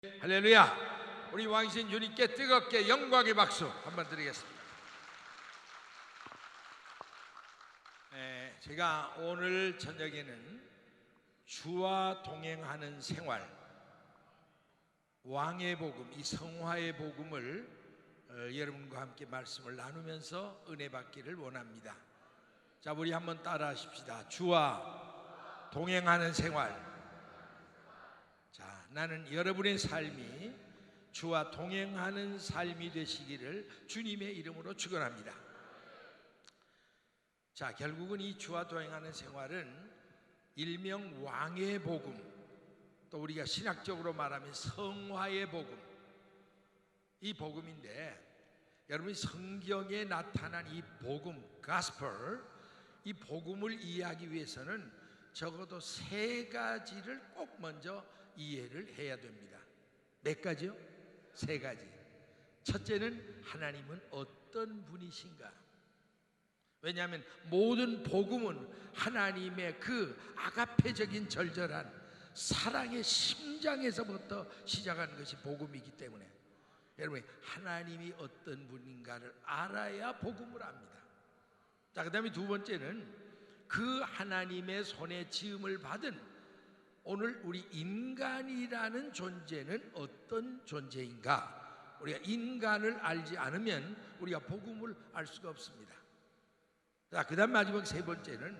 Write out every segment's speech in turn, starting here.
할렐루야. 우리 왕신 주님께 뜨겁게 영광의 박수 한번 드리겠습니다. 제가 오늘 저녁에는 주와 동행하는 생활, 왕의 복음, 이 성화의 복음을 여러분과 함께 말씀을 나누면서 은혜 받기를 원합니다. 자, 우리 한번 따라 하십시다. 주와 동행하는 생활. 자, 나는 여러분의 삶이 주와 동행하는 삶이 되시기를 주님의 이름으로 축원합니다. 자, 결국은 이 주와 동행하는 생활은 일명 왕의 복음, 또 우리가 신학적으로 말하면 성화의 복음, 이 복음인데, 여러분이 성경에 나타난 이 복음, 가스펠, 이 복음을 이해하기 위해서는 적어도 세 가지를 꼭 먼저 이해를 해야 됩니다. 몇 가지요? 세 가지. 첫째는 하나님은 어떤 분이신가? 왜냐하면 모든 복음은 하나님의 그 아가페적인 절절한 사랑의 심장에서부터 시작하는 것이 복음이기 때문에 여러분, 하나님이 어떤 분인가를 알아야 복음을 압니다. 자, 그 다음에 두 번째는 그 하나님의 손에 지음을 받은 오늘 우리 인간이라는 존재는 어떤 존재인가? 우리가 인간을 알지 않으면 우리가 복음을 알 수가 없습니다. 자, 그 다음 마지막 세 번째는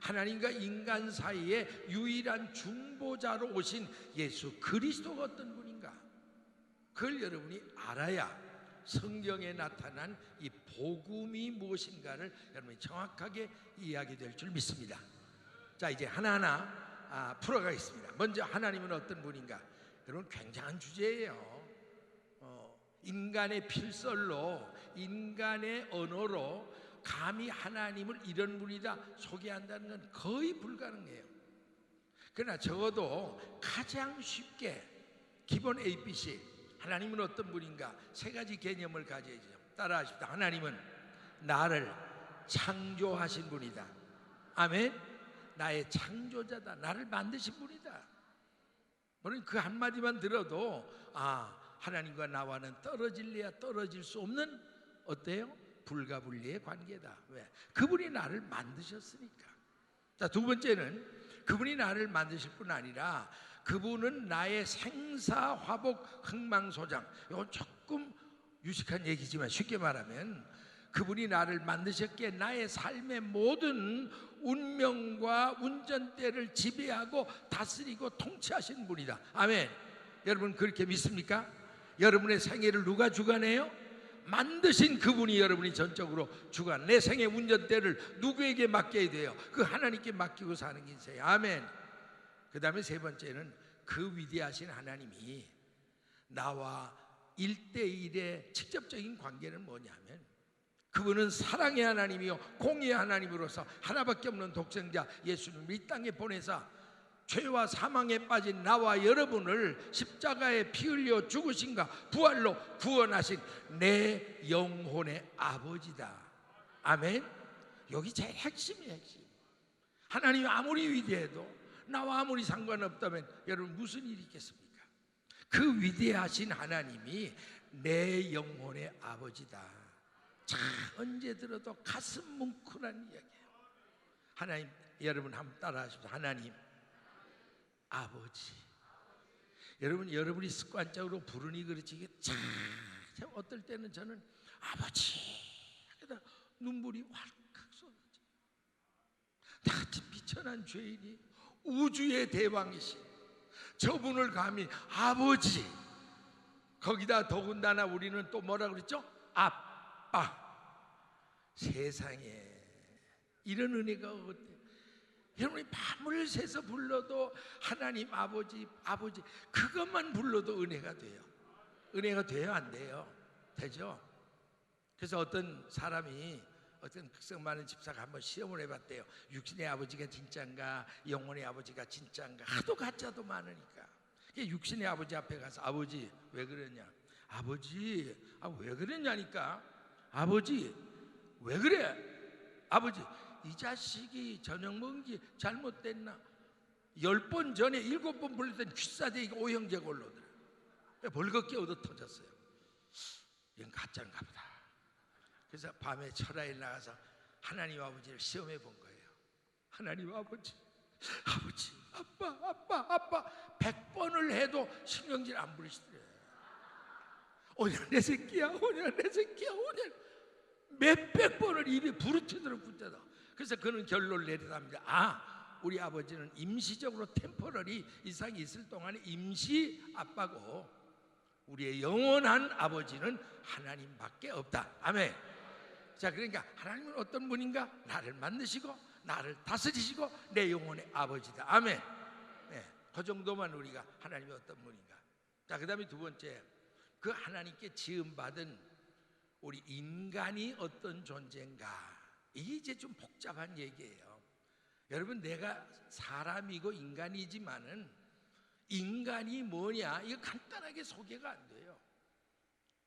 하나님과 인간 사이에 유일한 중보자로 오신 예수 그리스도가 어떤 분인가? 그걸 여러분이 알아야 성경에 나타난 이 복음이 무엇인가를 여러분이 정확하게 이해하게 될 줄 믿습니다. 자, 이제 하나하나 풀어가겠습니다. 먼저 하나님은 어떤 분인가? 여러분, 굉장한 주제예요. 인간의 필설로, 인간의 언어로 감히 하나님을 이런 분이다 소개한다는 건 거의 불가능해요. 그러나 적어도 가장 쉽게 기본 ABC, 하나님은 어떤 분인가? 세 가지 개념을 가져야죠. 따라하십시다. 하나님은 나를 창조하신 분이다. 아멘. 나의 창조자다. 나를 만드신 분이다. 물론 그 한마디만 들어도 하나님과 나와는 떨어질래야 떨어질 수 없는 어때요? 불가분리의 관계다. 왜? 그분이 나를 만드셨으니까. 자, 두 번째는 그분이 나를 만드실 뿐 아니라 그분은 나의 생사화복 흥망소장. 이건 조금 유식한 얘기지만 쉽게 말하면 그분이 나를 만드셨기에 나의 삶의 모든 운명과 운전대를 지배하고 다스리고 통치하시는 분이다. 아멘. 여러분, 그렇게 믿습니까? 여러분의 생애를 누가 주관해요? 만드신 그분이 여러분이 전적으로 주관. 내 생의 운전대를 누구에게 맡겨야 돼요? 그 하나님께 맡기고 사는 게 인생이에요. 아멘. 그 다음에 세 번째는 그 위대하신 하나님이 나와 1대1의 직접적인 관계는 뭐냐면 그분은 사랑의 하나님이요 공의의 하나님으로서 하나밖에 없는 독생자 예수님을 이 땅에 보내사 죄와 사망에 빠진 나와 여러분을 십자가에 피 흘려 죽으신가 부활로 구원하신 내 영혼의 아버지다. 아멘. 여기 제일 핵심이에요. 핵심. 하나님이 아무리 위대해도 나와 아무리 상관없다면 여러분 무슨 일이 있겠습니까? 그 위대하신 하나님이 내 영혼의 아버지다. 자, 언제 들어도 가슴 뭉클한 이야기예요. 하나님, 여러분 한번 따라 하십시오. 하나님 아버지. 여러분, 여러분이 습관적으로 부르니 그렇지 이게 참 어떨 때는 저는 아버지 그러다 눈물이 활칵 쏟아져. 나같이 비천한 죄인이 우주의 대왕이신 저분을 감히 아버지, 거기다 더군다나 우리는 또 뭐라 그랬죠? 아빠. 세상에 이런 은혜가 어때요? 여러분이 밤을 새서 불러도 하나님 아버지, 아버지 그것만 불러도 은혜가 돼요. 은혜가 돼요? 안 돼요? 되죠? 그래서 어떤 사람이, 어떤 극성 많은 집사가 한번 시험을 해봤대요. 육신의 아버지가 진짜인가 영혼의 아버지가 진짜인가. 하도 가짜도 많으니까 육신의 아버지 앞에 가서 아버지 왜 그러냐, 아버지 왜 그랬냐니까. 아버지 왜 그래? 아버지 이 자식이 저녁 먹은 게 잘못됐나? 10번 전에 7번 불렀더니 귀싸대기가 오형제가 올라오더라. 벌겋게 얻어 터졌어요. 이건 가짜인가 보다. 그래서 밤에 철야에 나가서 하나님 아버지를 시험해 본 거예요. 하나님 아버지, 아버지, 아빠 100번을 해도 신경질 안 부리시더래요. 오냐 내 새끼야, 오냐 내 새끼야, 오냐. 몇백 번을 입에 부르트도록 붙잡아. 그래서 그는 결론을 내려답니다. 우리 아버지는 임시적으로 템퍼러리 이상이 있을 동안에 임시 아빠고 우리의 영원한 아버지는 하나님밖에 없다. 아멘. 자, 그러니까 하나님은 어떤 분인가? 나를 만드시고 나를 다스리시고 내 영혼의 아버지다. 아멘. 네, 그 정도만 우리가 하나님이 어떤 분인가. 자, 그 다음에 두 번째, 그 하나님께 지음받은 우리 인간이 어떤 존재인가. 이게 이제 좀 복잡한 얘기예요. 여러분, 내가 사람이고 인간이지만은 인간이 뭐냐, 이거 간단하게 소개가 안 돼요.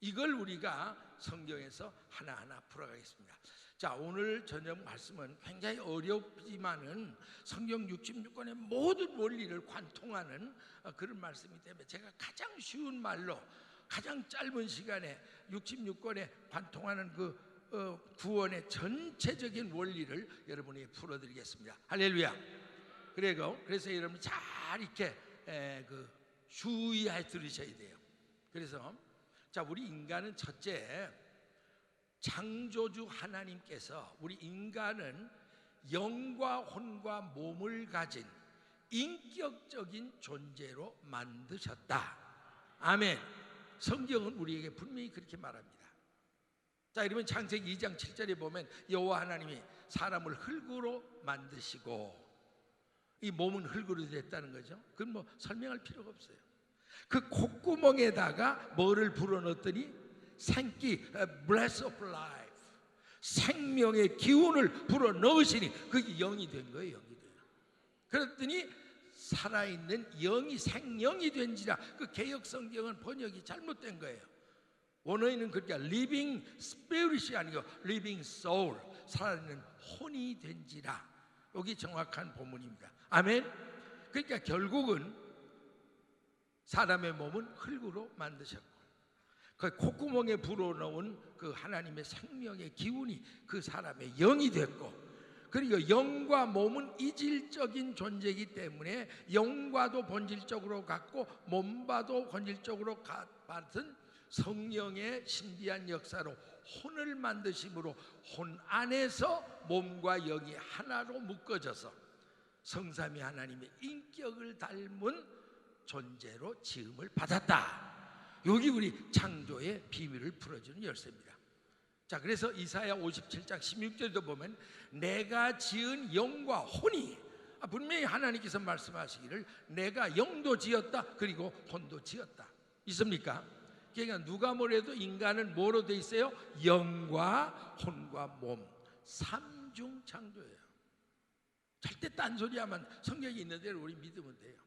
이걸 우리가 성경에서 하나하나 풀어가겠습니다. 자, 오늘 저녁 말씀은 굉장히 어렵지만은 성경 66권의 모든 원리를 관통하는 그런 말씀이기 때문에 제가 가장 쉬운 말로 가장 짧은 시간에 66권에 관통하는 그 구원의 전체적인 원리를 여러분에게 풀어드리겠습니다. 할렐루야. 그래서 여러분 잘 이렇게 주의해 들으셔야 돼요. 그래서 자, 우리 인간은 첫째, 창조주 하나님께서 우리 인간은 영과 혼과 몸을 가진 인격적인 존재로 만드셨다. 아멘. 성경은 우리에게 분명히 그렇게 말합니다. 자, 여러분 창세기 2장 7절에 보면 여호와 하나님이 사람을 흙으로 만드시고, 이 몸은 흙으로 됐다는 거죠. 그건 뭐 설명할 필요가 없어요. 그 콧구멍에다가 뭐를 불어넣었더니 생기, breath of life, 생명의 기운을 불어넣으시니 그게 영이 된 거예요. 영이 돼요. 그랬더니 살아있는 영이 생영이 된지라. 그 개역 성경은 번역이 잘못된 거예요. 원어에는 그러니까 living spirit이 아니고 living soul, 살아있는 혼이 된지라. 여기 정확한 본문입니다. 아멘. 그러니까 결국은 사람의 몸은 흙으로 만드셨고 그 콧구멍에 불어넣은 그 하나님의 생명의 기운이 그 사람의 영이 됐고, 그리고 영과 몸은 이질적인 존재이기 때문에 영과도 본질적으로 같고 몸과도 본질적으로 같은 성령의 신비한 역사로 혼을 만드심으로 혼 안에서 몸과 영이 하나로 묶어져서 성삼위 하나님의 인격을 닮은 존재로 지음을 받았다. 여기 우리 창조의 비밀을 풀어주는 열쇠입니다. 자, 그래서 이사야 57장 16절도 보면 내가 지은 영과 혼이, 분명히 하나님께서 말씀하시기를 내가 영도 지었다 그리고 혼도 지었다. 있습니까? 그러니까 누가 뭐래도 인간은 뭐로 돼 있어요? 영과 혼과 몸, 삼중 창조예요. 절대 딴소리하면 성경에 있는 대로 우리 믿으면 돼요.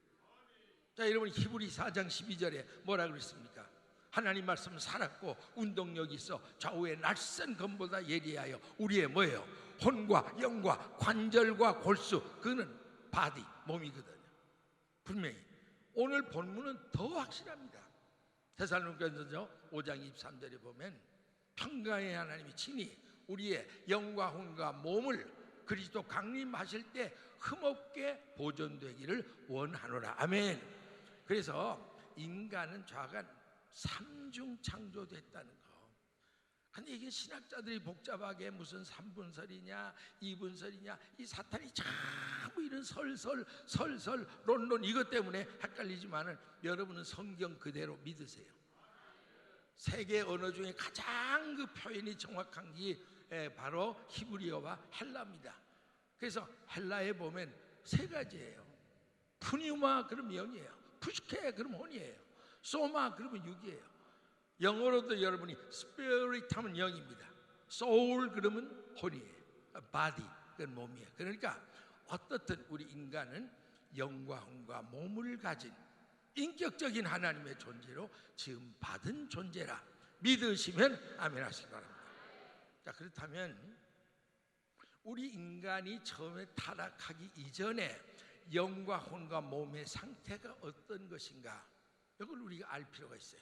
자, 여러분 히브리 4장 12절에 뭐라 그랬습니까? 하나님 말씀은 살았고 운동력이 있어 좌우의 낯선 검보다 예리하여 우리의 뭐예요? 혼과 영과 관절과 골수, 그는 바디, 몸이거든요. 분명히 오늘 본문은 더 확실합니다. 데살로니가전서 5장 23절에 보면 평강의 하나님이 친히 우리의 영과 혼과 몸을 그리스도 강림하실 때 흠없게 보존되기를 원하노라. 아멘. 그래서 인간은 좌간 삼중 창조됐다는 거. 근데 이게 신학자들이 복잡하게 무슨 3분설이냐 2분설이냐 이 사탄이 자꾸 이런 설설 론론 이것 때문에 헷갈리지만은 여러분은 성경 그대로 믿으세요. 세계 언어 중에 가장 그 표현이 정확한 게 바로 히브리어와 헬라입니다. 그래서 헬라에 보면 세 가지예요. 푸니우마 그러면 영이에요. 푸시케 그러면 혼이에요. 소마 그러면 육이에요. 영어로도 여러분이 spirit 하면 영입니다. soul 그러면 혼이에요. body 그건 몸이에요. 그러니까 어떻든 우리 인간은 영과 혼과 몸을 가진 인격적인 하나님의 존재로 지금 받은 존재라 믿으시면 아멘 하시기 바랍니다. 자, 그렇다면 우리 인간이 처음에 타락하기 이전에 영과 혼과 몸의 상태가 어떤 것인가? 이걸 우리가 알 필요가 있어요.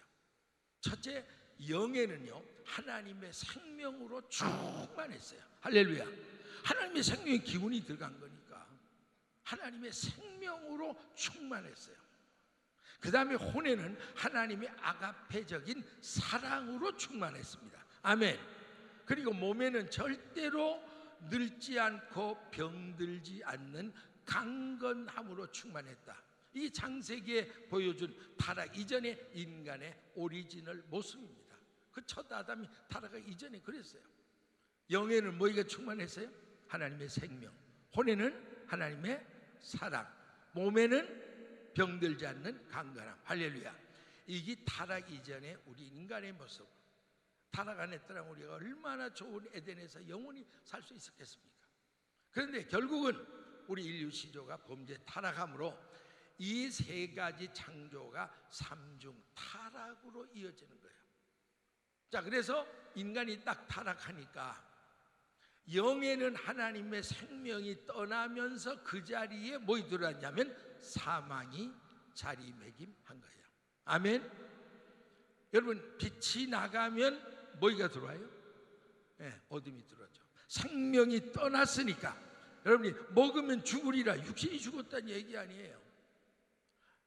첫째, 영에는요 하나님의 생명으로 충만했어요. 할렐루야. 하나님의 생명의 기운이 들어간 거니까 하나님의 생명으로 충만했어요. 그 다음에 혼에는 하나님의 아가페적인 사랑으로 충만했습니다. 아멘. 그리고 몸에는 절대로 늙지 않고 병들지 않는 강건함으로 충만했다. 이 창세기에 보여준 타락 이전의 인간의 오리지널 모습입니다. 그 첫 아담이 타락하기 이전에 그랬어요. 영에는 뭐가 충만했어요? 하나님의 생명. 혼에는 하나님의 사랑. 몸에는 병들지 않는 강건함. 할렐루야. 이게 타락 이전의 우리 인간의 모습. 타락 안 했더라면 우리가 얼마나 좋은 에덴에서 영원히 살 수 있었겠습니까? 그런데 결국은 우리 인류 시조가 범죄 타락함으로 이 세 가지 창조가 삼중 타락으로 이어지는 거예요. 자, 그래서 인간이 딱 타락하니까 영에는 하나님의 생명이 떠나면서 그 자리에 뭐이 들어왔냐면 사망이 자리매김한 거예요. 아멘. 여러분, 빛이 나가면 뭐가 들어와요? 네, 어둠이 들어오죠. 생명이 떠났으니까 여러분이 먹으면 죽으리라, 육신이 죽었다는 얘기 아니에요.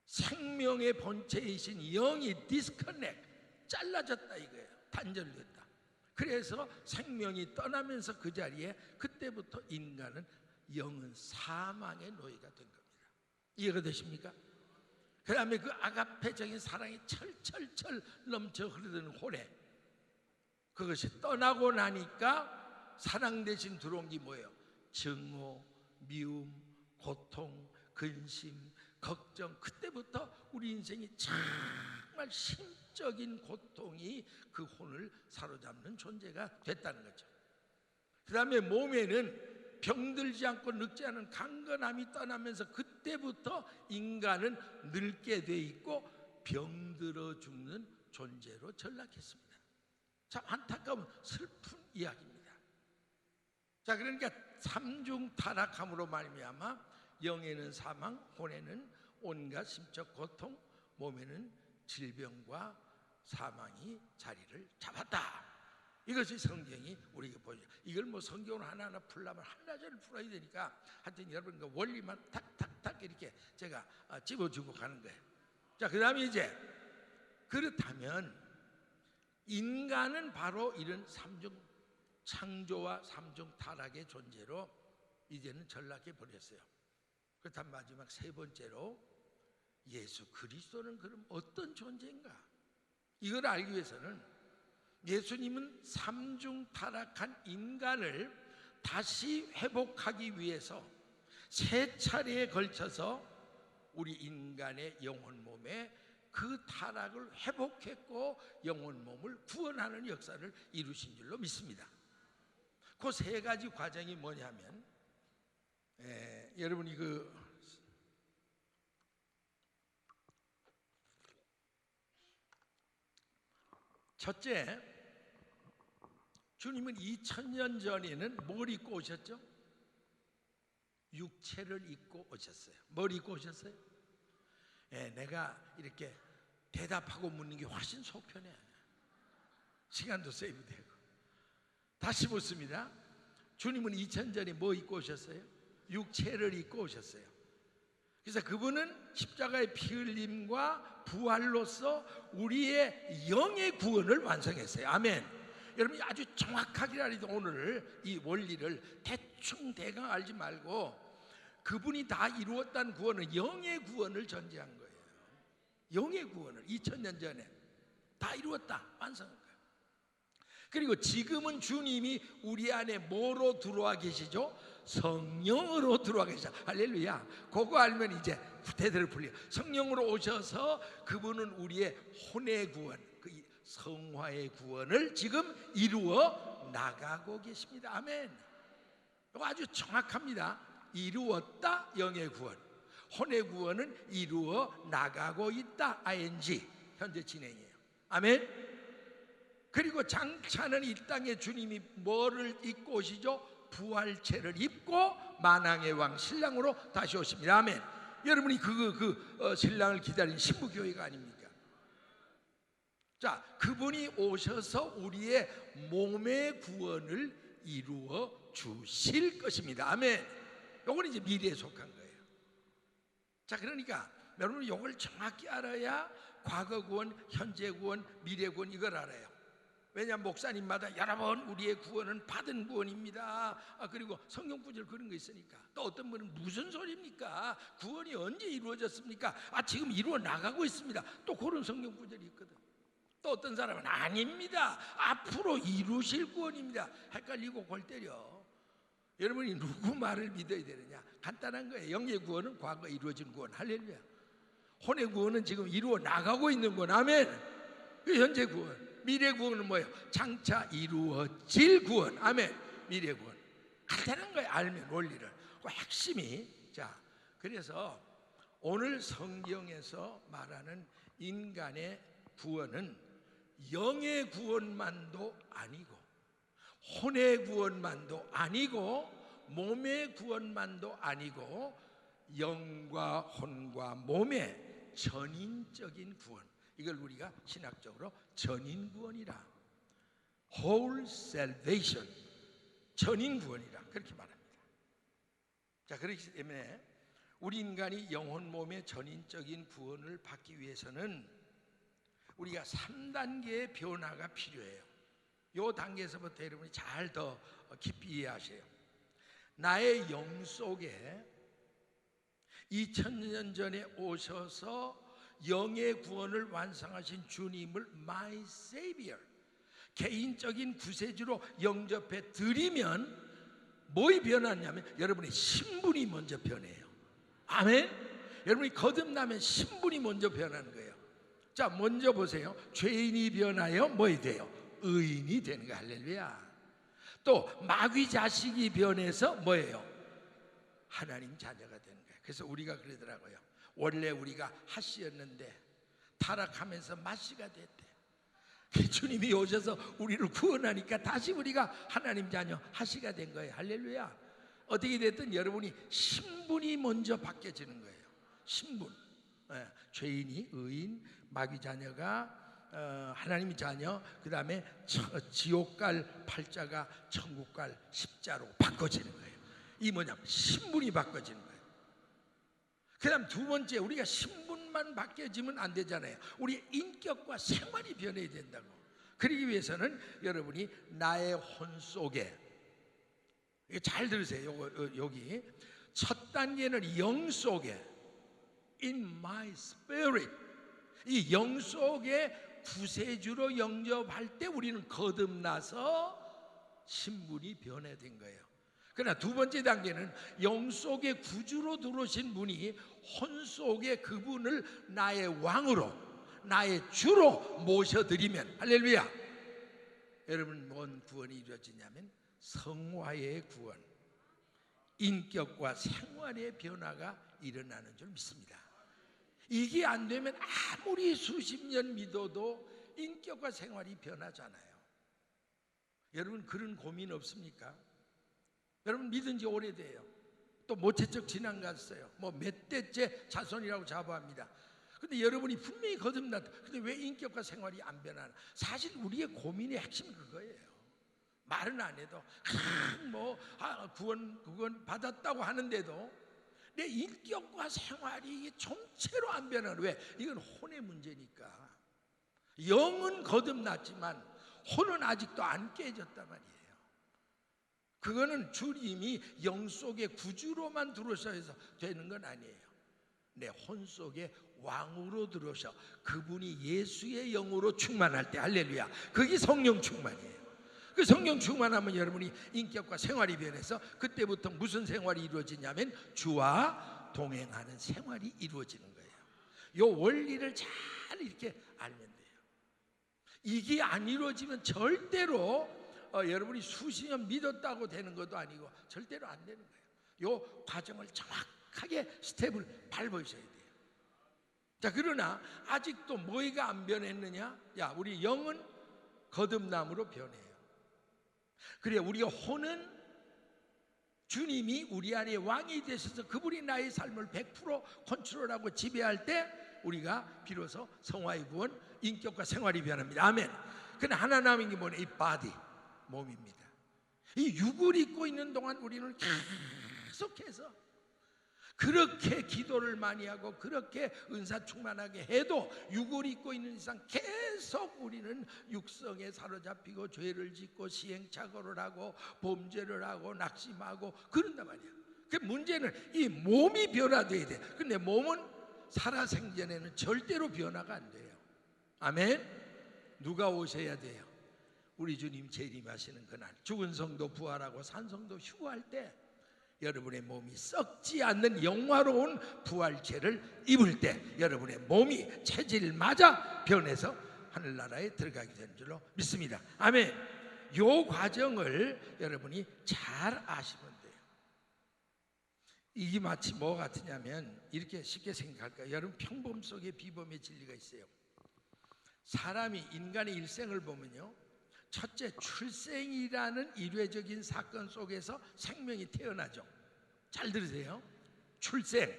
생명의 본체이신 영이 디스커넥, 잘라졌다 이거예요. 단절됐다. 그래서 생명이 떠나면서 그 자리에 그때부터 인간은 영은 사망의 노예가 된 겁니다. 이해가 되십니까? 그 다음에 그 아가페적인 사랑이 철철철 넘쳐 흐르는 혼에 그것이 떠나고 나니까 사랑 대신 들어온 게 뭐예요? 증오, 미움, 고통, 근심, 걱정. 그때부터 우리 인생이 정말 심적인 고통이 그 혼을 사로잡는 존재가 됐다는 거죠. 그 다음에 몸에는 병들지 않고 늙지 않은 강건함이 떠나면서 그때부터 인간은 늙게 돼 있고 병들어 죽는 존재로 전락했습니다. 참 안타까운 슬픈 이야기입니다. 자, 그러니까 삼중 타락함으로 말미암아 영에는 사망, 혼에는 온갖 심적 고통, 몸에는 질병과 사망이 자리를 잡았다. 이것이 성경이 우리에게 보여줘요. 이걸 뭐 성경을 하나하나 풀려면 한나절을 풀어야 되니까 하여튼 여러분 그 원리만 탁탁탁 이렇게 제가 집어주고 가는 거예요. 자, 그 다음에 이제 그렇다면 인간은 바로 이런 삼중 창조와 삼중 타락의 존재로 이제는 전락해 버렸어요. 그렇다면 마지막 세 번째로 예수 그리스도는 그럼 어떤 존재인가? 이걸 알기 위해서는 예수님은 삼중 타락한 인간을 다시 회복하기 위해서 세 차례에 걸쳐서 우리 인간의 영혼 몸에 그 타락을 회복했고 영혼 몸을 구원하는 역사를 이루신 줄로 믿습니다. 그 세 가지 과정이 뭐냐면 여러분이 첫째, 주님은 2000년 전에는 뭘 입고 오셨죠? 육체를 입고 오셨어요. 뭘 입고 오셨어요? 내가 이렇게 대답하고 묻는 게 훨씬 속편해. 시간도 세이브되고. 다시 묻습니다. 주님은 2000년 전에 뭐 입고 오셨어요? 육체를 입고 오셨어요. 그래서 그분은 십자가의 피 흘림과 부활로서 우리의 영의 구원을 완성했어요. 아멘. 여러분이 아주 정확하게 오늘 이 원리를 대충 대강 알지 말고 그분이 다 이루었다는 구원은 영의 구원을 전제한 거예요. 영의 구원을 2000년 전에 다 이루었다, 완성한 거예요. 그리고 지금은 주님이 우리 안에 뭐로 들어와 계시죠? 성령으로 들어와 계시죠. 할렐루야. 그거 알면 이제 대대로 풀려. 성령으로 오셔서 그분은 우리의 혼의 구원, 그 성화의 구원을 지금 이루어 나가고 계십니다. 아멘. 이거 아주 정확합니다. 이루었다, 영의 구원. 혼의 구원은 이루어 나가고 있다, ing. 현재 진행이에요. 아멘. 그리고 장차는 이 땅에 주님이 뭐를 입고 오시죠? 부활체를 입고 만왕의 왕 신랑으로 다시 오십니다. 아멘. 여러분이 신랑을 기다린 신부교회가 아닙니까? 자, 그분이 오셔서 우리의 몸의 구원을 이루어 주실 것입니다. 아멘. 요건 이제 미래에 속한 거예요. 자, 그러니까 여러분 이걸 정확히 알아야 과거 구원, 현재 구원, 미래 구원 이걸 알아요. 왜냐하면 목사님마다 여러 번 우리의 구원은 받은 구원입니다. 그리고 성경 구절 그런 거 있으니까. 또 어떤 분은 무슨 소리입니까? 구원이 언제 이루어졌습니까? 지금 이루어 나가고 있습니다. 또 그런 성경 구절이 있거든. 또 어떤 사람은 아닙니다. 앞으로 이루실 구원입니다. 헷갈리고 골 때려. 여러분이 누구 말을 믿어야 되느냐? 간단한 거예요. 영의 구원은 과거 이루어진 구원. 할렐루야. 혼의 구원은 지금 이루어 나가고 있는 구원. 아멘. 그 현재 구원. 미래 구원은 뭐예요? 장차 이루어질 구원. 아멘. 미래 구원. 간단한 거예요. 알면 원리를. 그 핵심이. 자, 그래서 오늘 성경에서 말하는 인간의 구원은 영의 구원만도 아니고 혼의 구원만도 아니고 몸의 구원만도 아니고 영과 혼과 몸의 전인적인 구원, 이걸 우리가 신학적으로 전인구원이라, whole salvation, 전인구원이라 그렇게 말합니다. 자, 그렇기 때문에 우리 인간이 영혼 몸의 전인적인 구원을 받기 위해서는 우리가 3단계의 변화가 필요해요. 이 단계에서부터 여러분이 잘 더 깊이 이해하세요. 나의 영 속에 2000년 전에 오셔서 영의 구원을 완성하신 주님을 My Savior, 개인적인 구세주로 영접해 드리면 뭐이 변하냐면 여러분의 신분이 먼저 변해요. 아멘. 여러분이 거듭나면 신분이 먼저 변하는 거예요. 자, 먼저 보세요. 죄인이 변하여 뭐이 돼요? 의인이 되는 거예요. 할렐루야. 또 마귀 자식이 변해서 뭐예요? 하나님 자녀가 되는 거예요. 그래서 우리가 그러더라고요. 원래 우리가 하씨였는데 타락하면서 마씨가 됐대. 주님이 오셔서 우리를 구원하니까 다시 우리가 하나님 자녀 하씨가 된 거예요. 할렐루야. 어떻게 됐든 여러분이 신분이 먼저 바뀌어지는 거예요. 신분. 죄인이 의인, 마귀 자녀가 하나님의 자녀, 그 다음에 지옥 갈 팔자가 천국 갈 십자로 바꿔지는 거예요. 이 뭐냐면 신분이 바꿔지는 거예요. 그 다음 두 번째, 우리가 신분만 바뀌어지면 안 되잖아요. 우리의 인격과 생활이 변해야 된다고. 그러기 위해서는 여러분이 나의 혼 속에, 잘 들으세요. 여기 첫 단계는 영 속에, in my spirit, 이 영 속에 구세주로 영접할 때 우리는 거듭나서 신분이 변화된 거예요. 그러나 두 번째 단계는 영 속에 구주로 들어오신 분이 혼 속에 그분을 나의 왕으로, 나의 주로 모셔드리면, 할렐루야. 여러분, 뭔 구원이 이루어지냐면 성화의 구원, 인격과 생활의 변화가 일어나는 줄 믿습니다. 이게 안 되면 아무리 수십 년 믿어도 인격과 생활이 변하잖아요. 여러분, 그런 고민 없습니까? 여러분, 믿은 지 오래돼요. 또 모태적 지난 갔어요. 뭐 몇 대째 자손이라고 자부합니다. 근데 여러분이 분명히 거듭났다. 근데 왜 인격과 생활이 안 변하나? 사실 우리의 고민의 핵심은 그거예요. 말은 안 해도 구원 받았다고 하는데도 내 인격과 생활이 전체로 안 변하는, 왜? 이건 혼의 문제니까. 영은 거듭났지만 혼은 아직도 안 깨졌단 말이에요. 그거는 주님이 영 속에 구주로만 들어오셔서 되는 건 아니에요. 내 혼 속에 왕으로 들어오셔 그분이 예수의 영으로 충만할 때, 할렐루야, 그게 성령 충만이에요. 그 성령 충만하면 여러분이 인격과 생활이 변해서 그때부터 무슨 생활이 이루어지냐면 주와 동행하는 생활이 이루어지는 거예요. 이 원리를 잘 이렇게 알면 돼요. 이게 안 이루어지면 절대로 여러분이 수십 년 믿었다고 되는 것도 아니고 절대로 안 되는 거예요. 이 과정을 정확하게 스텝을 밟으셔야 돼요. 자, 그러나 아직도 뭐가 안 변했느냐? 야, 우리 영은 거듭남으로 변해요. 그래, 우리가 혼은 주님이 우리 안에 왕이 되셔서 그분이 나의 삶을 100% 컨트롤하고 지배할 때 우리가 비로소 성화의 구원, 인격과 생활이 변합니다. 아멘. 근데 하나 남은 게 뭐냐? 이 바디, 몸입니다. 이 육을 입고 있는 동안 우리는 계속해서 그렇게 기도를 많이 하고 그렇게 은사 충만하게 해도 육을 입고 있는 이상 계속 우리는 육성에 사로잡히고 죄를 짓고 시행착오를 하고 범죄를 하고 낙심하고 그런단 말이야. 그 문제는 이 몸이 변화돼야 돼. 근데 몸은 살아생전에는 절대로 변화가 안 돼요. 아멘. 누가 오셔야 돼요? 우리 주님 재림하시는 그날, 죽은 성도 부활하고 산 성도 휴거할 때 여러분의 몸이 썩지 않는 영화로운 부활체를 입을 때 여러분의 몸이 체질마저 변해서 하늘나라에 들어가게 되는 줄로 믿습니다. 아멘. 요 과정을 여러분이 잘 아시면 돼요. 이게 마치 뭐 같으냐면 이렇게 쉽게 생각할까요? 여러분, 평범 속에 비범의 진리가 있어요. 사람이 인간의 일생을 보면요, 첫째, 출생이라는 일회적인 사건 속에서 생명이 태어나죠. 잘 들으세요. 출생.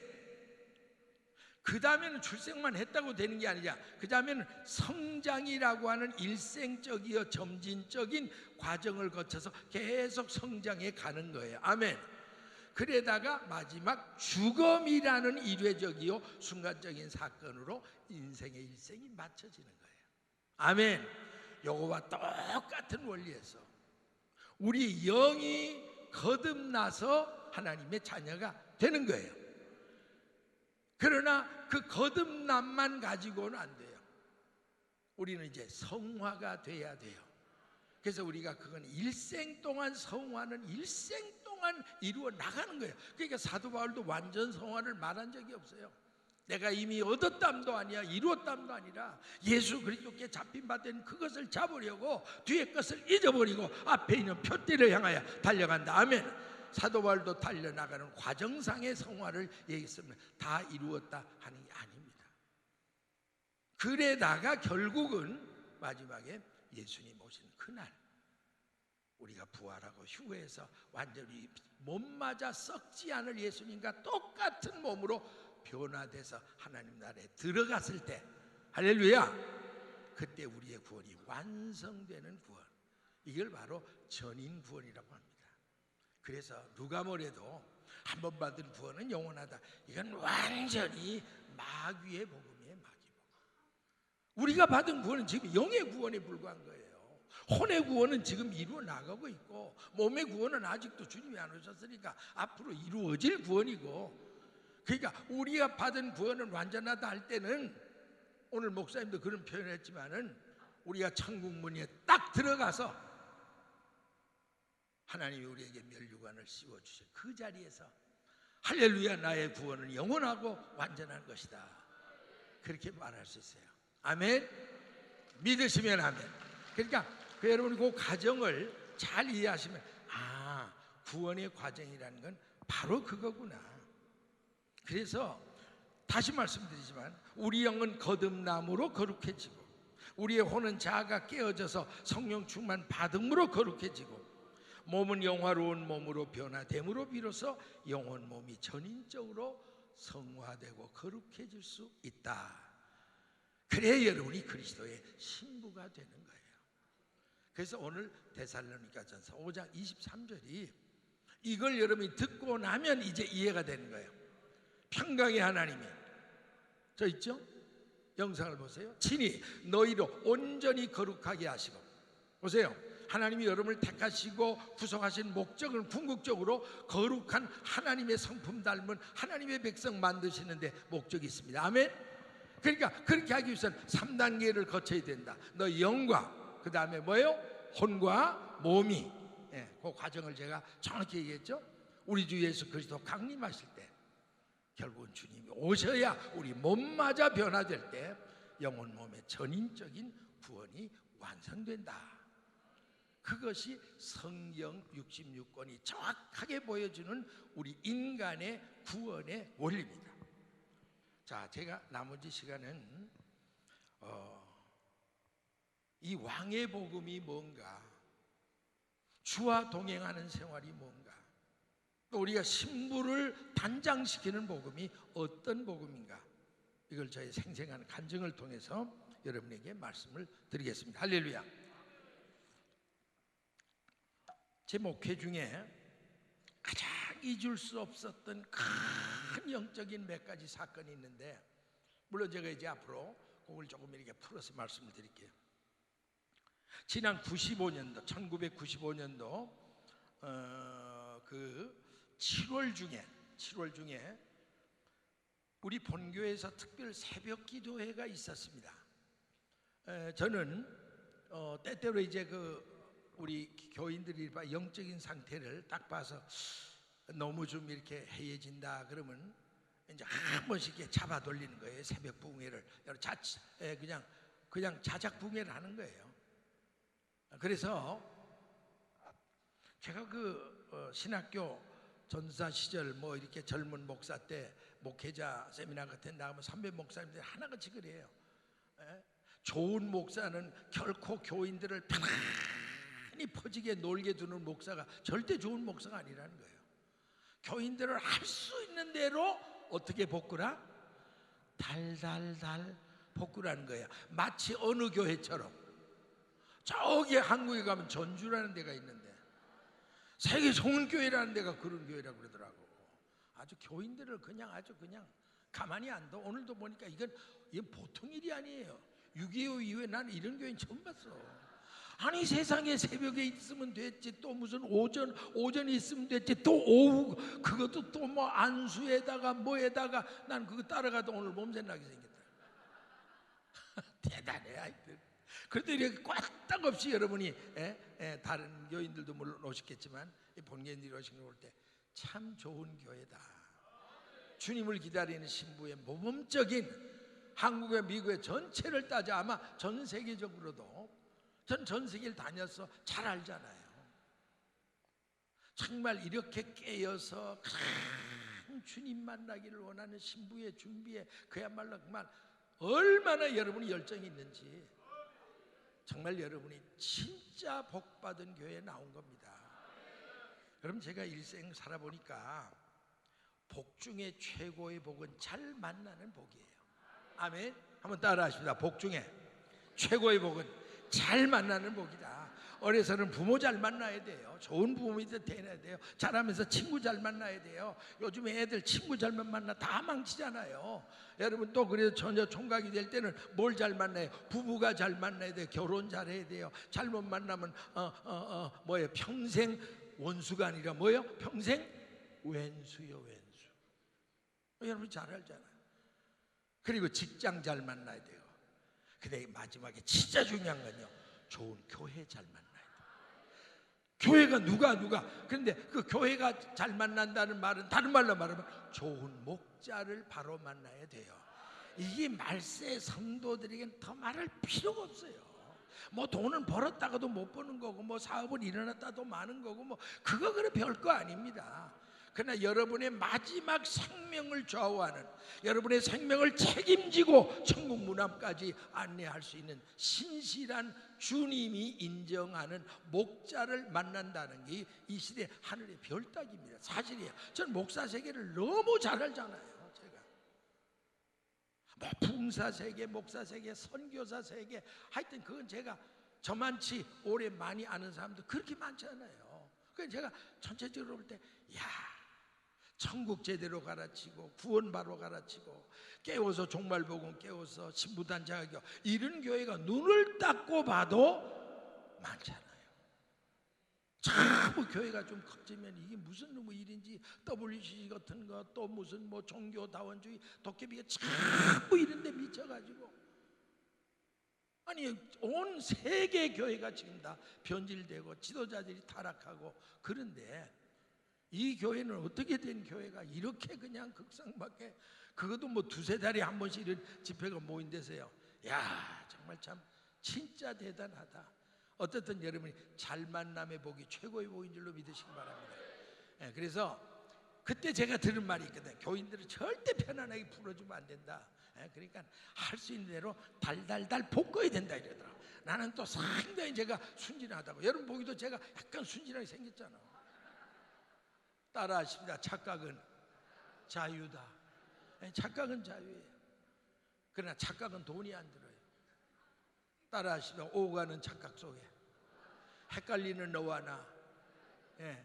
그 다음에는 출생만 했다고 되는 게 아니라 그 다음에는 성장이라고 하는 일생적이요 점진적인 과정을 거쳐서 계속 성장해 가는 거예요. 아멘. 그러다가 마지막 죽음이라는 일회적이요 순간적인 사건으로 인생의 일생이 맞춰지는 거예요. 아멘. 요거와 똑같은 원리에서 우리 영이 거듭나서 하나님의 자녀가 되는 거예요. 그러나 그 거듭남만 가지고는 안 돼요. 우리는 이제 성화가 돼야 돼요. 그래서 우리가 그건 일생 동안 성화는 일생 동안 이루어 나가는 거예요. 그러니까 사도 바울도 완전 성화를 말한 적이 없어요. 내가 이미 얻었담도 아니야, 이루었담도 아니라 예수 그리스도께 잡힌 바 된 그것을 잡으려고 뒤에 것을 잊어버리고 앞에 있는 표대를 향하여 달려간다. 아멘. 사도 바울도 달려나가는 과정상의 성화를 얘기했습니다. 다 이루었다 하는 게 아닙니다. 그러다가 결국은 마지막에 예수님 오신 그날 우리가 부활하고 휴거해서 완전히 몸마저 썩지 않을 예수님과 똑같은 몸으로 변화돼서 하나님 나라에 들어갔을 때, 할렐루야, 그때 우리의 구원이 완성되는 구원, 이걸 바로 전인 구원이라고 합니다. 그래서 누가 뭐래도 한 번 받은 구원은 영원하다, 이건 완전히 마귀의 복음이에요. 마귀 복음. 우리가 받은 구원은 지금 영의 구원에 불과한 거예요. 혼의 구원은 지금 이루어 나가고 있고 몸의 구원은 아직도 주님이 안 오셨으니까 앞으로 이루어질 구원이고, 그러니까 우리가 받은 구원은 완전하다 할 때는 오늘 목사님도 그런 표현을 했지만은 우리가 천국 문에 딱 들어가서 하나님이 우리에게 멸류관을 씌워주신 그 자리에서 할렐루야, 나의 구원은 영원하고 완전한 것이다, 그렇게 말할 수 있어요. 아멘. 믿으시면 아멘. 그러니까 여러분이 그 과정을 잘 이해하시면, 아, 구원의 과정이라는 건 바로 그거구나. 그래서 다시 말씀드리지만 우리 영은 거듭남으로 거룩해지고 우리의 혼은 자아가 깨어져서 성령 충만 받음으로 거룩해지고 몸은 영화로운 몸으로 변화됨으로 비로소 영혼 몸이 전인적으로 성화되고 거룩해질 수 있다. 그래야 여러분이 그리스도의 신부가 되는 거예요. 그래서 오늘 데살로니가전서 5장 23절이 이걸 여러분이 듣고 나면 이제 이해가 되는 거예요. 평강의 하나님이 저 있죠? 영상을 보세요. 친히 너희로 온전히 거룩하게 하시고, 보세요, 하나님이 여러분을 택하시고 구성하신 목적은 궁극적으로 거룩한 하나님의 성품 닮은 하나님의 백성 만드시는데 목적이 있습니다. 아멘. 그러니까 그렇게 하기 위해서는 3단계를 거쳐야 된다. 너 영과 그 다음에 뭐예요? 혼과 몸이, 그 과정을 제가 정확히 얘기했죠. 우리 주 예수 그리스도 강림하실 때 결국은 주님이 오셔야 우리 몸마저 변화될 때 영혼 몸의 전인적인 구원이 완성된다. 그것이 성경 66권이 정확하게 보여주는 우리 인간의 구원의 원리입니다. 자, 제가 나머지 시간은 이 왕의 복음이 뭔가, 주와 동행하는 생활이 뭔가, 또 우리가 신부를 단장시키는 복음이 어떤 복음인가, 이걸 저희 생생한 간증을 통해서 여러분에게 말씀을 드리겠습니다. 할렐루야. 제 목회 중에 가장 잊을 수 없었던 큰 영적인 몇 가지 사건이 있는데, 물론 제가 이제 앞으로 그걸 조금 이렇게 풀어서 말씀을 드릴게요. 지난 95년도 1995년도 그 7월 중에 우리 본교에서 특별 새벽 기도회가 있었습니다. 저는 때때로 이제 우리 교인들이 영적인 상태를 딱 봐서 너무 좀 이렇게 해해진다 그러면 이제 한 번씩 이렇게 잡아 돌리는 거예요. 새벽 부흥회를 그냥 자작 부흥회를 하는 거예요. 그래서 제가 신학교 전사 시절 뭐 이렇게 젊은 목사 때 목회자 세미나 같은 데 나가면 선배 목사님들이 하나같이 그래요. 좋은 목사는 결코 교인들을 편안히 퍼지게 놀게 두는 목사가 절대 좋은 목사가 아니라는 거예요. 교인들을 할 수 있는 대로 어떻게 볶으라? 달달달 볶으라는 거예요. 마치 어느 교회처럼 저기 한국에 가면 전주라는 데가 있는데 세계 성은교회라는 데가 그런 교회라고 그러더라고. 아주 교인들을 그냥 가만히 안 둬. 오늘도 보니까 이건 보통 일이 아니에요. 6.25 이후에 나는 이런 교회는 처음 봤어. 아니 세상에 새벽에 있으면 됐지, 또 무슨 오전에 있으면 됐지, 또 오후 그것도 또 뭐 안수에다가 뭐에다가 난 그거 따라가다 오늘 몸살 나게 생겼다. 대단해 하여튼. 그래도 이렇게 꽉딱없이 여러분이 다른 교인들도 물론 오셨겠지만 본교인들이 오신 걸 볼 때 참 좋은 교회다. 주님을 기다리는 신부의 모범적인 한국과 미국의 전체를 따져 아마 전 세계적으로도 전 세계를 다녀서 잘 알잖아요. 정말 이렇게 깨어서 주님 만나기를 원하는 신부의 준비에 그야말로 정말 얼마나 여러분이 열정이 있는지, 정말 여러분이 진짜 복받은 교회에 나온 겁니다. 여러분, 제가 일생 살아보니까 복 중에 최고의 복은 잘 만나는 복이에요. 아멘. 한번 따라 하십니다. 복 중에 최고의 복은 잘 만나는 복이다. 어려서는 부모 잘 만나야 돼요. 좋은 부모님들 되어야 돼요. 자라면서 친구 잘 만나야 돼요. 요즘 애들 친구 잘못 만나 다 망치잖아요. 여러분 또 그래서 전혀 총각이 될 때는 뭘 잘 만나요? 부부가 잘 만나야 돼요. 결혼 잘해야 돼요. 잘못 만나면 뭐예요? 평생 원수가 아니라 뭐예요? 평생 왼수요, 왼수. 여러분 잘 알잖아요. 그리고 직장 잘 만나야 돼요. 근데 마지막에 진짜 중요한 건요, 좋은 교회 잘 만나야 돼요. 교회가 누가 그런데 그 교회가 잘 만난다는 말은 다른 말로 말하면 좋은 목자를 바로 만나야 돼요. 이게 말세 성도들에겐 더 말할 필요가 없어요. 뭐 돈은 벌었다가도 못 버는 거고 뭐 사업은 일어났다도 많은 거고 뭐 그거 그래 별거 아닙니다. 그러나 여러분의 마지막 생명을 좌우하는, 여러분의 생명을 책임지고 천국 문앞까지 안내할 수 있는 신실한 주님이 인정하는 목자를 만난다는 게 이 시대 하늘의 별따기입니다. 사실이에요. 저는 목사 세계를 너무 잘 알잖아요. 제가 뭐 부흥사 세계, 목사 세계, 선교사 세계, 하여튼 그건 제가 저만치 오래 많이 아는 사람도 그렇게 많지 않아요. 그래서 제가 전체적으로 볼 때 천국 제대로 가르치고 구원 바로 가르치고 깨워서 종말복음 깨워서 신부단장하고 이런 교회가 눈을 닦고 봐도 많잖아요. 자꾸 교회가 좀 커지면 이게 무슨 일인지 WCC 같은 거 또 무슨 뭐 종교다원주의 도깨비가 자꾸 이런 데 미쳐가지고 아니 온 세계 교회가 지금 다 변질되고 지도자들이 타락하고 그런데 이 교회는 어떻게 된 교회가 이렇게 그냥 극성밖에, 그것도 뭐 두세 달에 한 번씩 이런 집회가 모인대서요. 야 정말 참 진짜 대단하다. 어쨌든 여러분이 잘 만남의 복이 최고의 복인 줄로 믿으시기 바랍니다. 그래서 그때 제가 들은 말이 있거든요. 교인들을 절대 편안하게 풀어주면 안 된다. 그러니까 할 수 있는 대로 달달달 볶아야 된다 이러더라. 나는 또 상당히 제가 순진하다고. 여러분 보기도 제가 약간 순진하게 생겼잖아. 따라하십니다. 착각은 자유다. 착각은 자유예요. 그러나 착각은 돈이 안 들어요. 따라하시면 오가는 착각 속에 헷갈리는 너와 나. 예,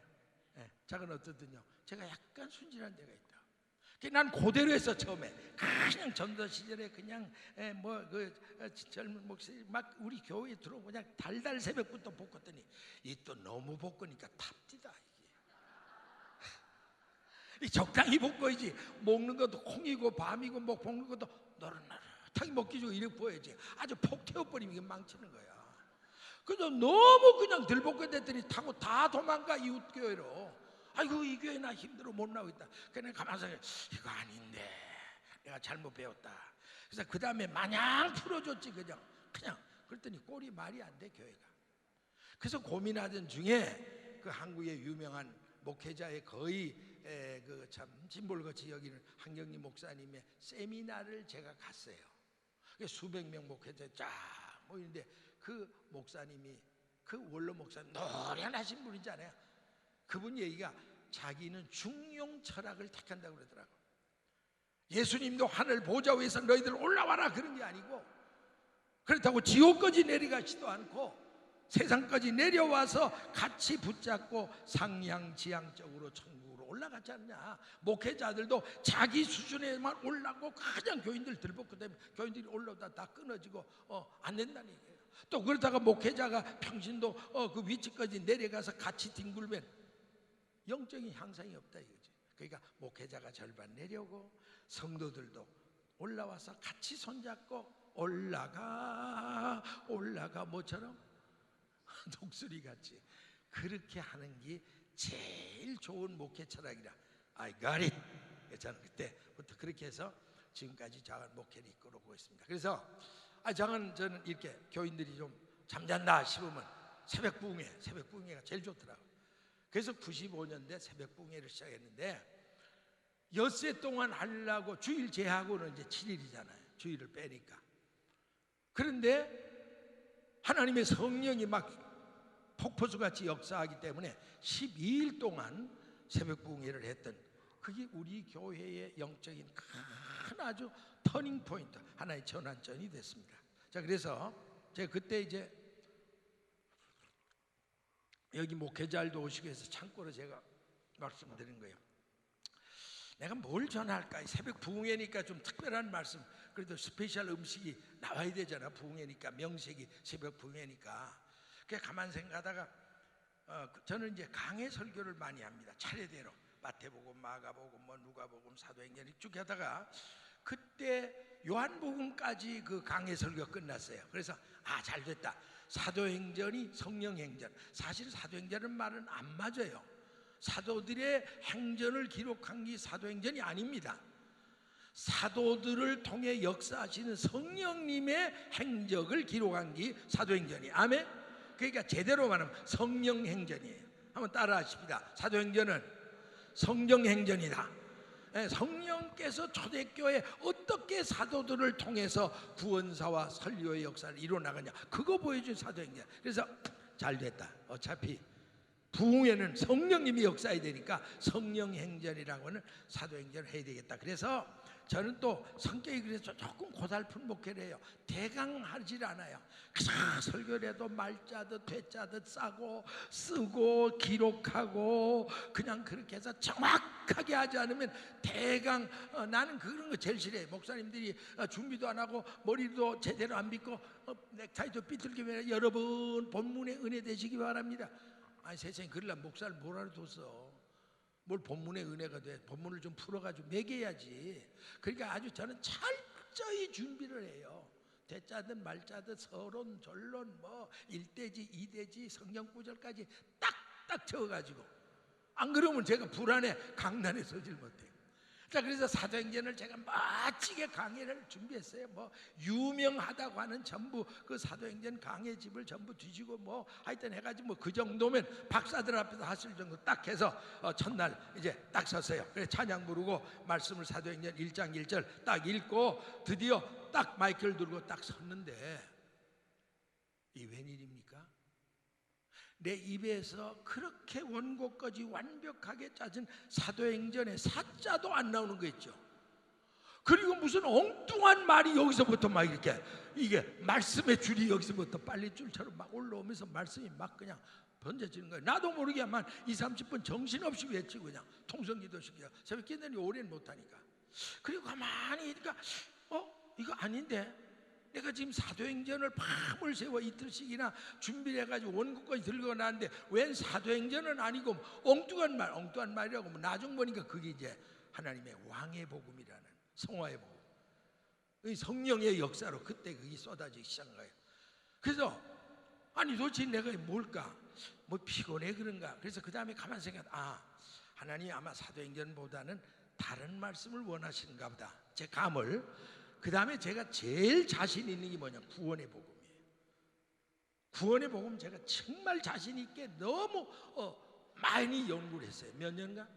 예. 작은 어떻든요. 제가 약간 순진한 데가 있다. 난 그대로 했어. 처음에 그냥 전도 시절에 그냥 젊은 목사님 막 우리 교회에 들어오고 그냥 달달 새벽부터 볶았더니 이 또 너무 볶으니까 탑디다. 이게 적당히 볶아야지. 먹는 것도 콩이고 밤이고 뭐 볶는 것도 노릇노릇하게 먹기 좋고 이렇게 보여야지. 아주 폭 태워버리면 이게 망치는 거야. 그래서 너무 그냥 덜 볶아 됐더니 타고 다 도망가 이웃교회로. 아이고 이 교회 나 힘들어 못 나오겠다. 그냥 가만히 이거 아닌데 내가 잘못 배웠다. 그래서 그 다음에 마냥 풀어줬지. 그냥 그랬더니 꼴이 말이 안 돼 교회가. 그래서 고민하던 중에 그 한국의 유명한 목회자의 거의 그 참 짐볼같이 여기는 한경림 목사님의 세미나를 제가 갔어요. 수백 명 목회자 쫙 모이는데 그 목사님이 그 원로 목사님 노련하신 분이잖아요. 그분 얘기가 자기는 중용 철학을 택한다고 그러더라고. 예수님도 하늘 보좌 위에서 너희들 올라와라 그런 게 아니고, 그렇다고 지옥까지 내려가지도 않고 세상까지 내려와서 같이 붙잡고 상향지향적으로 천국으로 올라가지 않냐. 목회자들도 자기 수준에만 올라가고 그냥 교인들 들볶고 되면 교인들이 올라오다 다 끊어지고 안 된다는 얘기예요. 또 그러다가 목회자가 평신도 그 위치까지 내려가서 같이 뒹굴면 영적인 향상이 없다 이거지. 그러니까 목회자가 절반 내려오고 성도들도 올라와서 같이 손잡고 올라가 뭐처럼 독수리 같이 그렇게 하는 게 제일 좋은 목회 철학이라. I got it. 저는 그때부터 그렇게 해서 지금까지 작은 목회를 이끌어오고 있습니다. 그래서 저는 이렇게 교인들이 좀 잠잔다 싶으면 새벽 부흥회가 제일 좋더라고요. 그래서 95년대 새벽 부흥회를 시작했는데 엿새 동안 하려고 주일 제하고는 이제 7일이잖아요. 주일을 빼니까. 그런데 하나님의 성령이 막 폭포수같이 역사하기 때문에 12일 동안 새벽 부흥회를 했던 그게 우리 교회의 영적인 큰 아주 터닝 포인트, 하나의 전환점이 됐습니다. 자, 그래서 제가 그때 이제 여기 목회자들도 오시고 해서 참고로 제가 말씀드린 거예요. 내가 뭘 전할까? 새벽 부흥회니까 좀 특별한 말씀, 그래도 스페셜 음식이 나와야 되잖아. 부흥회니까, 명색이 새벽 부흥회니까. 그래서 가만 생각하다가 저는 이제 강해 설교를 많이 합니다. 차례대로 마태복음, 마가복음, 뭐 누가복음, 사도행전 쭉 하다가 그때 요한복음까지 그 강해 설교 끝났어요. 그래서 잘 됐다. 사도행전이 성령행전. 사실 사도행전은 말은 안 맞아요. 사도들의 행전을 기록한 게 사도행전이 아닙니다. 사도들을 통해 역사하시는 성령님의 행적을 기록한 게 사도행전이. 아멘. 그러니까 제대로 말하면 성령행전이에요. 한번 따라하십니다. 사도행전은 성령행전이다. 성령께서 초대교회 어떻게 사도들을 통해서 구원사와 설교의 역사를 이루어나가냐, 그거 보여준 사도행전. 그래서 잘 됐다. 어차피 부흥회는 성령님이 역사해야 되니까 성령행전이라고 하는 사도행전을 해야 되겠다. 그래서 저는 또 성격이 그래서 조금 고달픈 목회를 해요. 대강하지 않아요. 그냥 설교를 해도 말짜듯 되짜듯 싸고 쓰고 기록하고 그냥 그렇게 해서 정확하게 하지 않으면 대강 나는 그런 거 제일 싫어해. 목사님들이 준비도 안 하고 머리도 제대로 안 빗고 넥타이도 삐뚤게. 여러분 본문에 은혜 되시기 바랍니다. 아니 세상에 그러려면 목사를 뭐라 뒀어. 뭘 본문의 은혜가 돼. 본문을 좀 풀어가지고 매겨야지. 그러니까 아주 저는 철저히 준비를 해요. 대짜듯 말짜듯 서론 전론 뭐 1대지 2대지 성경 구절까지 딱딱 적어가지고, 안 그러면 제가 불안해. 강단에 서질 못해요. 자, 그래서 사도행전을 제가 멋지게 강의를 준비했어요. 뭐 유명하다고 하는 전부 그 사도행전 강의집을 전부 뒤지고 뭐 하여튼 해가지고 뭐 그 정도면 박사들 앞에서 하실 정도 딱 해서 첫날 이제 딱 섰어요. 그래 찬양 부르고 말씀을 사도행전 1장 1절 딱 읽고 드디어 딱 마이크를 들고 딱 섰는데 이 웬일입니까? 내 입에서 그렇게 원고까지 완벽하게 짜진 사도행전의 사자도 안 나오는 거 있죠. 그리고 무슨 엉뚱한 말이 여기서부터 막 이렇게 이게 말씀의 줄이 여기서부터 빨리 줄처럼 막 올라오면서 말씀이 막 그냥 번져지는 거예요. 나도 모르게 한 20-30분 정신없이 외치고 그냥 통성기도식이야. 새벽 기도는 오래는 못하니까. 그리고 가만히 그러니까 이거 아닌데 내가 지금 사도행전을 밤을 새워 이틀씩이나 준비를 해가지고 원고까지 들고 나왔는데 웬 사도행전은 아니고 엉뚱한 말이라고 뭐 나중 보니까 그게 이제 하나님의 왕의 복음이라는 성화의 복음, 성령의 역사로 그때 그게 쏟아지기 시작한 거예요. 그래서 아니 도대체 내가 뭘까? 뭐 피곤해 그런가? 그래서 그 다음에 가만 생각, 하나님 아마 사도행전보다는 다른 말씀을 원하시는가 보다. 제 감을. 그 다음에 제가 제일 자신 있는 게 뭐냐? 구원의 복음이에요. 구원의 복음 제가 정말 자신 있게 너무 많이 연구를 했어요. 몇 년간?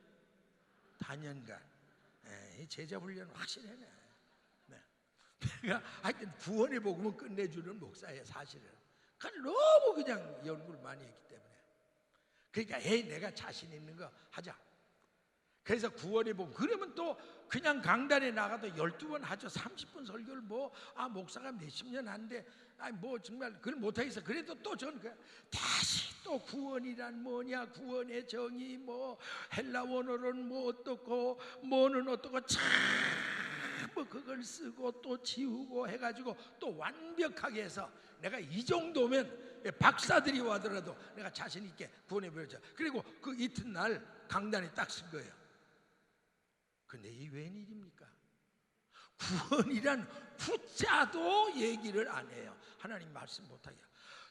4년간. 제자 훈련 확실히 해내. 내가 하여튼 구원의 복음은 끝내주는 목사예요, 사실은. 너무 그냥 연구를 많이 했기 때문에. 그러니까 내가 자신 있는 거 하자. 그래서 구원의 복음. 그러면 또 그냥 강단에 나가도 12번 하죠. 30분 설교를 목사가 몇십 년 한데 정말 그걸 못하겠어. 그래도 또 저는 다시 또 구원이란 뭐냐, 구원의 정의 헬라 원어로는 어떻고 뭐는 어떻고 그걸 쓰고 또 지우고 해가지고 또 완벽하게 해서 내가 이 정도면 박사들이 와더라도 내가 자신 있게 구원해 보여줘. 그리고 그 이튿날 강단에 딱 쓴 거예요. 근데 이 웬일입니까? 구원이란 후자도 얘기를 안 해요. 하나님 말씀 못하게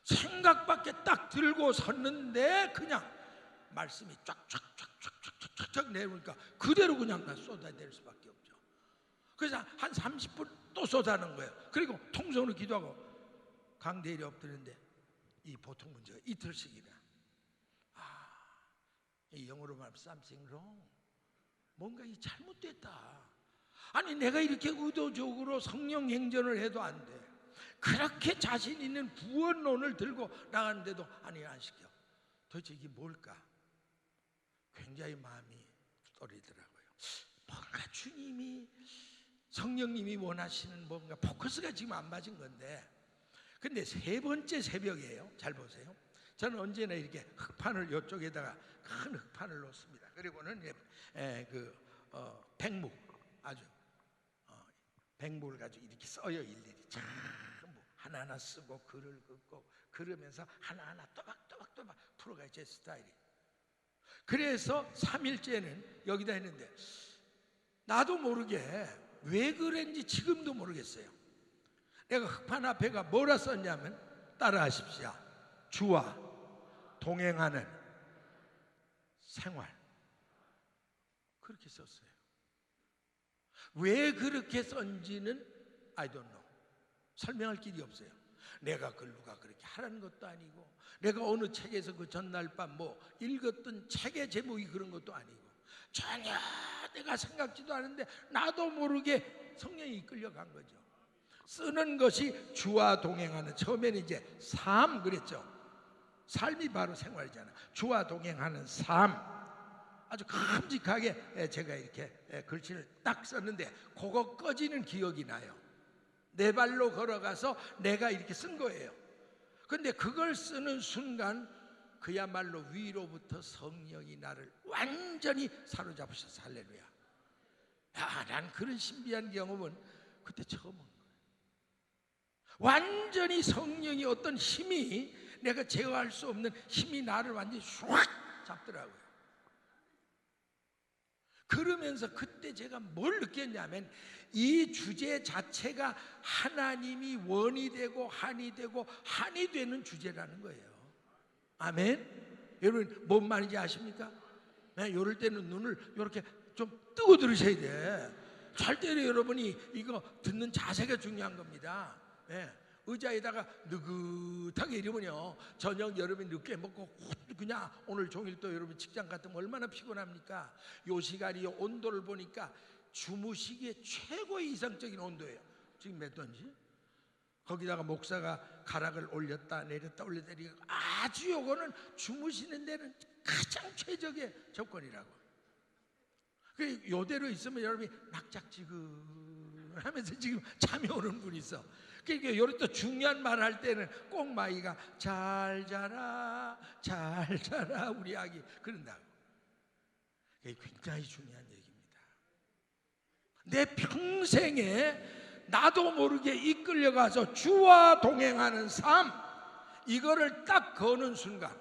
생각밖에 딱 들고 섰는데 그냥 말씀이 쫙쫙쫙쫙쫙쫙 내려오니까 그대로 그냥 다 쏟아낼 수밖에 없죠. 그래서 한 30분 또 쏟아내는 거예요. 그리고 통성으로 기도하고 강대일에 엎드리는데 이 보통 문제가 이틀씩이나 이 영어로 말하면 something wrong, 뭔가 이 잘못됐다. 아니 내가 이렇게 의도적으로 성령 행전을 해도 안 돼. 그렇게 자신 있는 구원론을 들고 나가는데도 안 시켜. 도대체 이게 뭘까? 굉장히 마음이 떨리더라고요. 뭔가 주님이 성령님이 원하시는 뭔가 포커스가 지금 안 맞은 건데. 근데 세 번째 새벽이에요. 잘 보세요. 저는 언제나 이렇게 흑판을 이쪽에다가 큰 흑판을 놓습니다. 그리고는 백묵, 아주 백묵을 가지고 이렇게 써요. 일일이 전부 하나하나 쓰고 글을 긋고 그러면서 하나하나 또박또박 풀어가요. 제 스타일이. 그래서 3일째는 여기다 했는데 나도 모르게 왜 그랬는지 지금도 모르겠어요. 내가 흑판 앞에가 뭐라 썼냐면 따라하십시오. 주와 동행하는 생활. 그렇게 썼어요. 왜 그렇게 썼는지는 I don't know. 설명할 길이 없어요. 내가 그걸 누가 그렇게 하라는 것도 아니고 내가 어느 책에서 그 전날 밤 읽었던 책의 제목이 그런 것도 아니고 전혀 내가 생각지도 않은데 나도 모르게 성령이 이끌려간 거죠. 쓰는 것이 주와 동행하는, 처음에는 이제 삶 그랬죠. 삶이 바로 생활이잖아. 주와 동행하는 삶. 아주 큼직하게 제가 이렇게 글씨를 딱 썼는데 그거 꺼지는 기억이 나요. 내 발로 걸어가서 내가 이렇게 쓴 거예요. 근데 그걸 쓰는 순간 그야말로 위로부터 성령이 나를 완전히 사로잡으셔서 할렐루야. 난 그런 신비한 경험은 그때 처음 한 거예요. 완전히 성령이 어떤 힘이, 내가 제어할 수 없는 힘이 나를 완전히 슉 잡더라고요. 그러면서 그때 제가 뭘 느꼈냐면 이 주제 자체가 하나님이 원이 되고 한이 되고 한이 되는 주제라는 거예요. 아멘. 여러분 뭔 말인지 아십니까? 이럴 때는 눈을 이렇게 좀 뜨고 들으셔야 돼. 절대로 여러분이 이거 듣는 자세가 중요한 겁니다. 의자에다가 느긋하게 이러면요 저녁 여러분이 늦게 먹고 그냥 오늘 종일 또 여러분 직장 갔으면 얼마나 피곤합니까? 요 시간이 온도를 보니까 주무시기에 최고의 이상적인 온도예요. 지금 몇 도인지? 거기다가 목사가 가락을 올렸다 내렸다 아주 요거는 주무시는 데는 가장 최적의 조건이라고. 요대로 있으면 여러분이 낙작지근 하면서 지금 잠이 오는 분이 있어. 그러니까 이런 또 중요한 말 할 때는 꼭 마이가 잘 자라 잘 자라 우리 아기 그런다고. 그게 굉장히 중요한 얘기입니다. 내 평생에 나도 모르게 이끌려가서 주와 동행하는 삶, 이거를 딱 거는 순간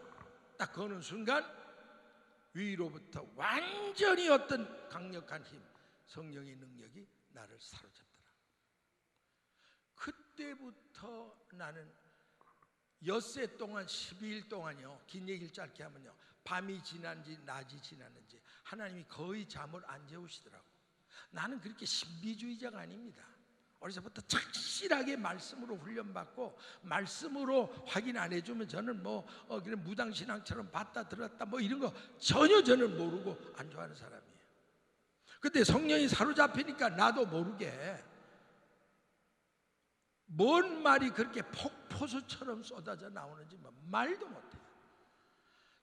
위로부터 완전히 어떤 강력한 힘, 성령의 능력이 나를 사로잡더라. 그때부터 나는 엿새 동안 12일 동안요, 긴 얘기를 짧게 하면요, 밤이 지난지 낮이 지났는지 하나님이 거의 잠을 안 재우시더라고. 나는 그렇게 신비주의자가 아닙니다. 어려서부터 착실하게 말씀으로 훈련받고 말씀으로 확인 안 해주면 저는 그냥 무당신앙처럼 봤다 들었다 이런 거 전혀 저는 모르고 안 좋아하는 사람이에요. 근데 성령이 사로잡히니까 나도 모르게 뭔 말이 그렇게 폭포수처럼 쏟아져 나오는지 말도 못해요.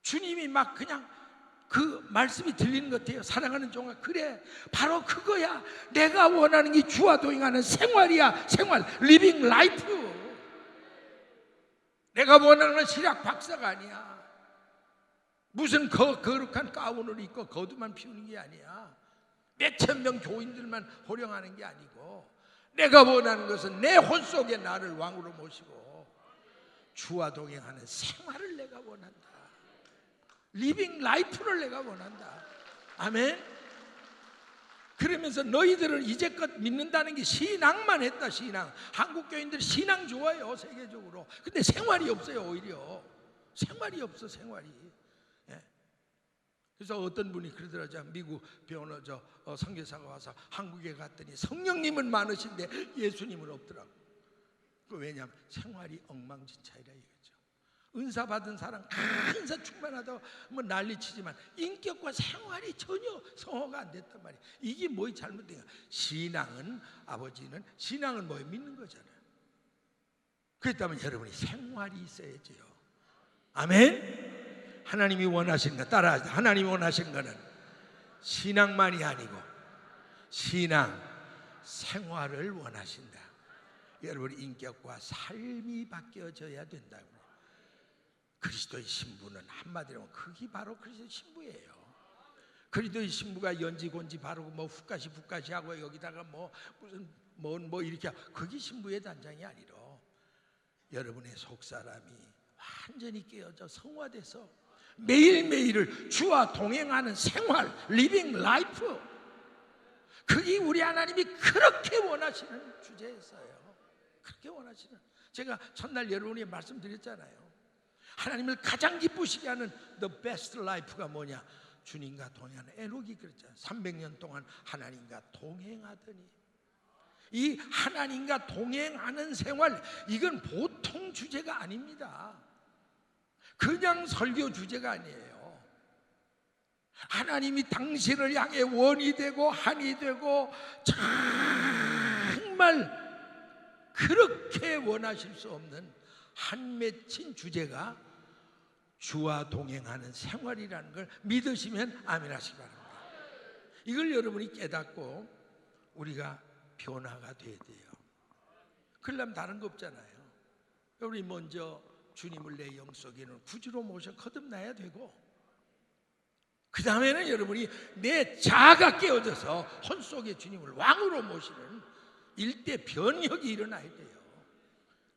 주님이 막 그냥 그 말씀이 들리는 것 같아요. 사랑하는 종아, 그래 바로 그거야. 내가 원하는 게 주와 동행하는 생활이야. 생활, 리빙 라이프. 내가 원하는 건 신학 박사가 아니야. 무슨 거룩한 가운을 입고 거두만 피우는 게 아니야. 몇천 명 교인들만 호령하는 게 아니고, 내가 원하는 것은 내 혼 속에 나를 왕으로 모시고 주와 동행하는 생활을 내가 원한다. 리빙 라이프를 내가 원한다. 아멘. 그러면서 너희들은 이제껏 믿는다는 게 신앙만 했다. 신앙. 한국 교인들 신앙 좋아요, 세계적으로. 근데 생활이 없어요. 오히려 생활이 없어. 생활이. 예. 그래서 어떤 분이 그러더라고요. 미국 선교사가 와서 한국에 갔더니 성령님은 많으신데 예수님은 없더라고. 왜냐하면 생활이 엉망진창이라 이거죠. 은사 받은 사람 은사 충만하다고 난리치지만 인격과 생활이 전혀 성화가 안 됐단 말이에요. 이게 뭐이 잘못된 거야. 신앙은, 아버지는 신앙은 뭐에 믿는 거잖아요. 그렇다면 여러분이 생활이 있어야지요. 아멘. 하나님이 원하시는 거 따라하세요. 하나님이 원하시는 거는 신앙만이 아니고 신앙 생활을 원하신다. 여러분 인격과 삶이 바뀌어져야 된다고. 그리스도의 신부는 한마디로 그게 바로 그리스도의 신부예요. 그리스도의 신부가 연지곤지 바르고 훅가시 붓가시 하고 여기다가 무슨 이렇게 그게 신부의 단장이 아니로 여러분의 속사람이 완전히 깨어져 성화돼서 매일매일을 주와 동행하는 생활, 리빙 라이프, 그게 우리 하나님이 그렇게 원하시는 주제였어요. 그렇게 원하시는. 제가 첫날 여러분이 말씀드렸잖아요. 하나님을 가장 기쁘시게 하는 the best life가 뭐냐? 주님과 동행하는. 에녹이 그랬잖아요. 300년 동안 하나님과 동행하더니. 이 하나님과 동행하는 생활, 이건 보통 주제가 아닙니다. 그냥 설교 주제가 아니에요. 하나님이 당신을 향해 원이 되고 한이 되고 정말 그렇게 원하실 수 없는 한 맺힌 주제가 주와 동행하는 생활이라는 걸 믿으시면 아멘 하시기 바랍니다. 이걸 여러분이 깨닫고 우리가 변화가 돼야 돼요. 그러려면 다른 거 없잖아요. 우리 먼저 주님을 내 영속에는 구주로 모셔 거듭나야 되고, 그 다음에는 여러분이 내 자아가 깨어져서 혼 속에 주님을 왕으로 모시는 일대 변혁이 일어나야 돼요.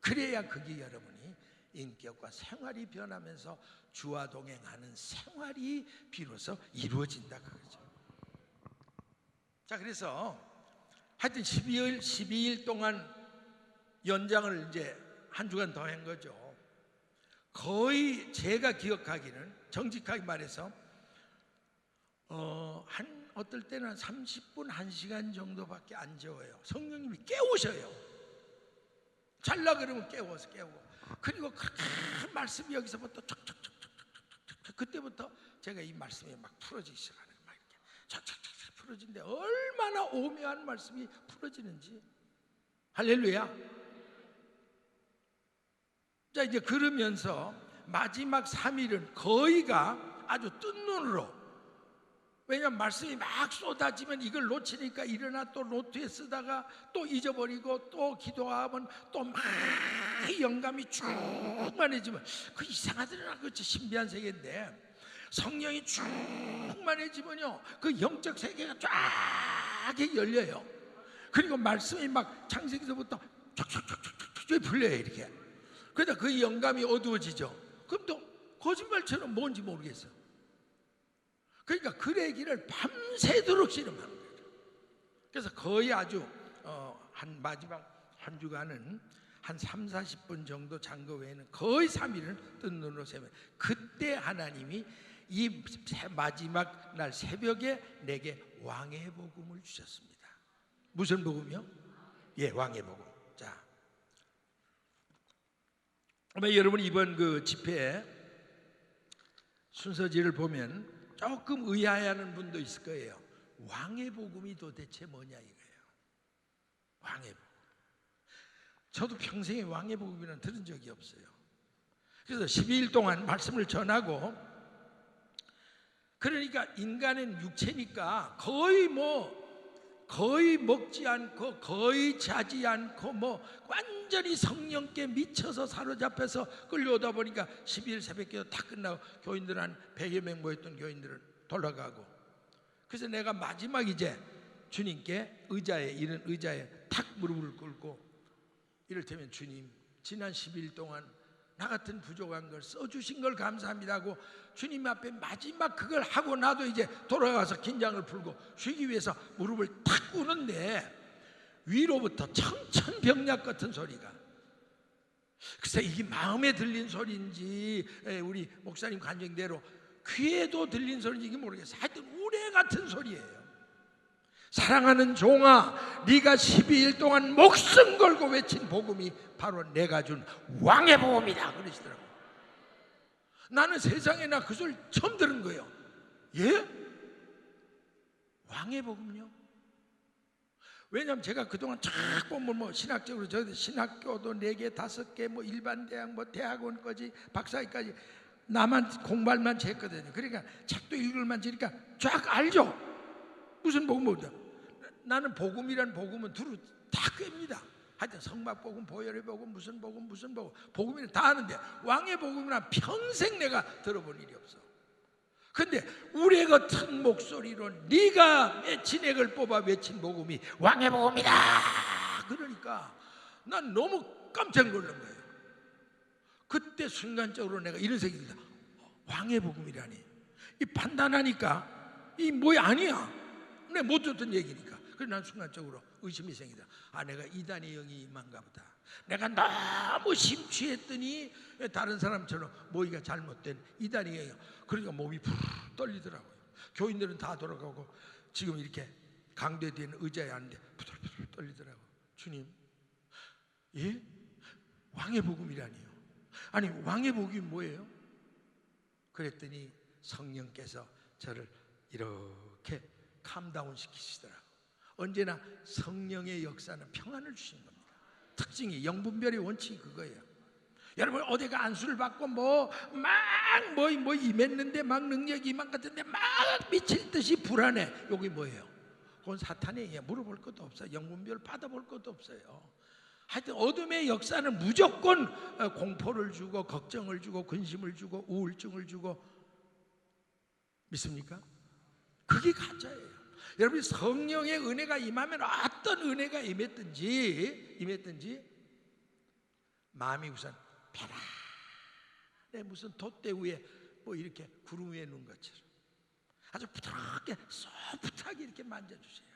그래야 그게 여러분이 인격과 생활이 변하면서 주와 동행하는 생활이 비로소 이루어진다 그거죠. 자, 그래서 하여튼 12일 동안 연장을 이제 한 주간 더 한 거죠. 거의 제가 기억하기는 정직하게 말해서 어떨 때는 30분, 1시간 정도밖에 안 재워요. 성령님이 깨우셔요. 잘라 그러면 깨워서 깨우고, 그리고 그렇게 말씀이 여기서부터 척척척척척척, 그때부터 제가 이 말씀이 막 풀어지기 시작하는 거예요. 막 이렇게 척척척척 풀어지는데 얼마나 오묘한 말씀이 풀어지는지. 할렐루야. 자, 이제 그러면서 마지막 3일은 거의가 아주 뜬 눈으로 왜냐하면 말씀이 막 쏟아지면 이걸 놓치니까 일어나 또 노트에 쓰다가 또 잊어버리고 또 기도하면 또 막 영감이 충만해지면 그 이상하더라. 그 신비한 세계인데 성령이 충만해지면요 그 영적 세계가 쫙 열려요. 그리고 말씀이 막 창세기서부터 쫙쫙쫙쫙쫙 풀려요 이렇게. 그러다 그 영감이 어두워지죠. 그럼 또 거짓말처럼 뭔지 모르겠어요. 그러니까 글의 길을 밤새도록 씨름하는 거죠. 그래서 거의 아주 한 마지막 한 주간은 한 3, 40분 정도 잔거 외에는 거의 3일은 뜬 눈으로 세면 그때 하나님이 이 마지막 날 새벽에 내게 왕의 복음을 주셨습니다. 무슨 복음이요? 예, 왕의 복음. 자, 아마 여러분 이번 그 집회 순서지를 보면 조금 의아해하는 분도 있을 거예요. 왕의 복음이 도대체 뭐냐 이거예요. 왕의 복음. 저도 평생에 왕의 복음이라는 들은 적이 없어요. 그래서 12일 동안 말씀을 전하고, 그러니까 인간은 육체니까 거의 먹지 않고 거의 자지 않고 완전히 성령께 미쳐서 사로잡혀서 끌려오다 보니까 12일 새벽기도 다 끝나고 교인들 한 100여 명 모였던 교인들은 돌아가고, 그래서 내가 마지막 이제 주님께 이런 의자에 탁 무릎을 꿇고 이를테면 주님 지난 10일 동안 나 같은 부족한 걸 써주신 걸 감사합니다 하고 주님 앞에 마지막 그걸 하고 나도 이제 돌아가서 긴장을 풀고 쉬기 위해서 무릎을 탁 꿇는데 위로부터 청천벽력 같은 소리가, 글쎄 이게 마음에 들린 소리인지 우리 목사님 간증대로 귀에도 들린 소리인지 이게 모르겠어요. 하여튼 우레 같은 소리예요. 사랑하는 종아, 네가 12일 동안 목숨 걸고 외친 복음이 바로 내가 준 왕의 복음이다 그러시더라고요. 나는 세상에 나 그 소리 처음 들은 거예요. 예? 왕의 복음요? 왜냐하면 제가 그동안 쫙 보면 신학적으로 저희들 신학교도 4개, 5개, 일반 대학, 대학원까지 박사학까지 나만 공부만 했거든요. 그러니까 책도 읽을만 지니까 쫙 알죠. 무슨 복음이죠? 나는 복음이란 복음은 두루 다 꿰입니다. 하여튼 성막복음, 보혈의 복음, 무슨 복음, 복음이는 다 아는데 왕의 복음이란 평생 내가 들어본 일이 없어. 근데 우레 같은 목소리로 네가 진액을 뽑아 외친 복음이 왕의 복음이다 그러니까 난 너무 깜짝 놀란 거예요. 그때 순간적으로 내가 이런 생각이 듭니다. 왕의 복음이라니, 이 판단하니까 이 뭐야 아니야, 내가 못 듣던 얘기니까. 그래서 난 순간적으로 의심이 생기다. 내가 이단의 영이 임한가 보다. 내가 너무 심취했더니 다른 사람처럼 모이가 잘못된 이단의 영이, 그러니까 몸이 푸르 떨리더라고요. 교인들은 다 돌아가고 지금 이렇게 강대된 의자에 앉는데 부들부들 떨리더라고요. 주님, 예? 왕의 복음이라니요? 아니 왕의 복음이 뭐예요? 그랬더니 성령께서 저를 이렇게 캄다운 시키시더라고요. 언제나 성령의 역사는 평안을 주시는 겁니다. 특징이 영분별의 원칙이 그거예요. 여러분 어디가 안수를 받고 임했는데 막 능력이 임한 것 같은데 막 미칠 듯이 불안해. 여기 뭐예요? 그건 사탄이에요. 물어볼 것도 없어요. 영분별 받아볼 것도 없어요. 하여튼 어둠의 역사는 무조건 공포를 주고 걱정을 주고 근심을 주고 우울증을 주고, 믿습니까? 그게 가짜예요. 여러분 성령의 은혜가 임하면 어떤 은혜가 임했든지 마음이 우선 편안해. 무슨 돛대 위에 이렇게 구름 위에 놓은 것처럼 아주 부드럽게 소프트하게 이렇게 만져주세요.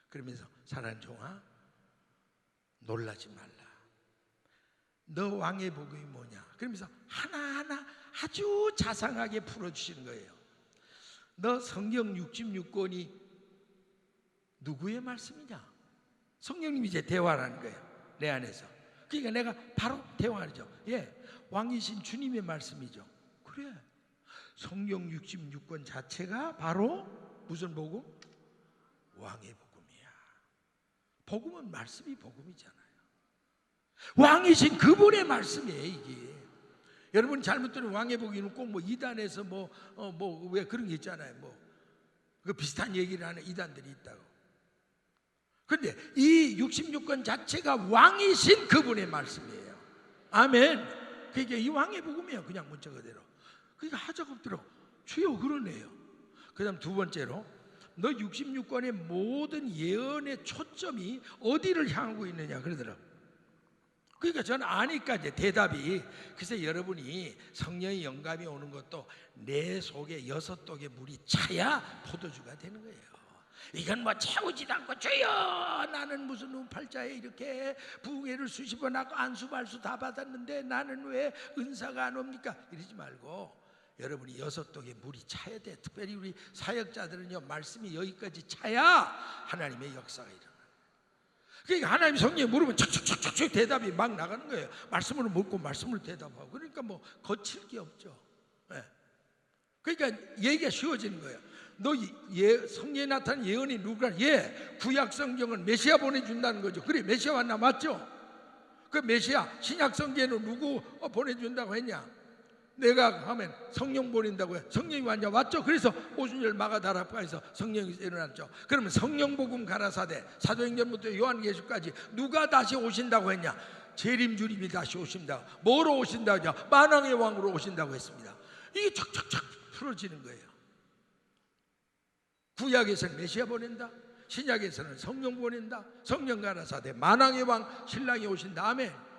그러면서 사랑하는 종아, 놀라지 말라. 너 왕의 복음이 뭐냐? 그러면서 하나하나 아주 자상하게 풀어주시는 거예요. 너 성경 66권이 누구의 말씀이냐? 성령님이 이제 대화하는 거예요. 내 안에서. 그러니까 내가 바로 대화하죠. 예, 왕이신 주님의 말씀이죠. 그래, 성경 66권 자체가 바로 무슨 복음? 왕의 복음이야. 복음은 말씀이 복음이잖아요. 왕이신 그분의 말씀이에요 이게. 여러분 잘못 들은 왕의 복음은 꼭 이단에서 왜 그런 게 있잖아요. 그 비슷한 얘기를 하는 이단들이 있다고. 그런데 이 66권 자체가 왕이신 그분의 말씀이에요. 아멘. 그러니까 이 왕의 복음이에요. 그냥 문자 그대로. 그러니까 하자가 없더라고. 주여 그러네요. 그 다음 두 번째로, 너 66권의 모든 예언의 초점이 어디를 향하고 있느냐 그러더라고. 그러니까 저는 아니까 이제 대답이, 그래서 여러분이 성령의 영감이 오는 것도 내 속에 6독의 물이 차야 포도주가 되는 거예요. 이건 뭐 채우지도 않고 주여 나는 무슨 운팔자에 이렇게 부흥회를 수십 번 하고 안수발수 다 받았는데 나는 왜 은사가 안 옵니까? 이러지 말고 여러분이 6독의 물이 차야 돼. 특별히 우리 사역자들은요, 말씀이 여기까지 차야 하나님의 역사가 일어나요. 그러니까 하나님 성령이 물으면 척척척척 대답이 막 나가는 거예요. 말씀으로 묻고 말씀으로 대답하고. 그러니까 뭐 거칠 게 없죠. 네. 그러니까 얘기가 쉬워지는 거예요. 너 성령에 나타난 예언이 누구라? 구약 성경은 메시아 보내준다는 거죠. 그래, 메시아 왔나? 맞죠? 그 메시아 신약 성경에는 누구 보내준다고 했냐? 내가 하면 성령 보낸다고 해. 성령이 왔냐? 왔죠? 그래서 오순절 마가다락방에서 성령이 일어났죠. 그러면 성령 복음 가라사대 사도행전부터 요한계시까지 누가 다시 오신다고 했냐? 재림 주님이 다시 오신다고. 뭐로 오신다고 하냐? 만왕의 왕으로 오신다고 했습니다. 이게 척척척 풀어지는 거예요. 구약에서는 메시아 보낸다, 신약에서는 성령 보낸다. 성령 가라사대 만왕의 왕 신랑이 오신다. 아멘.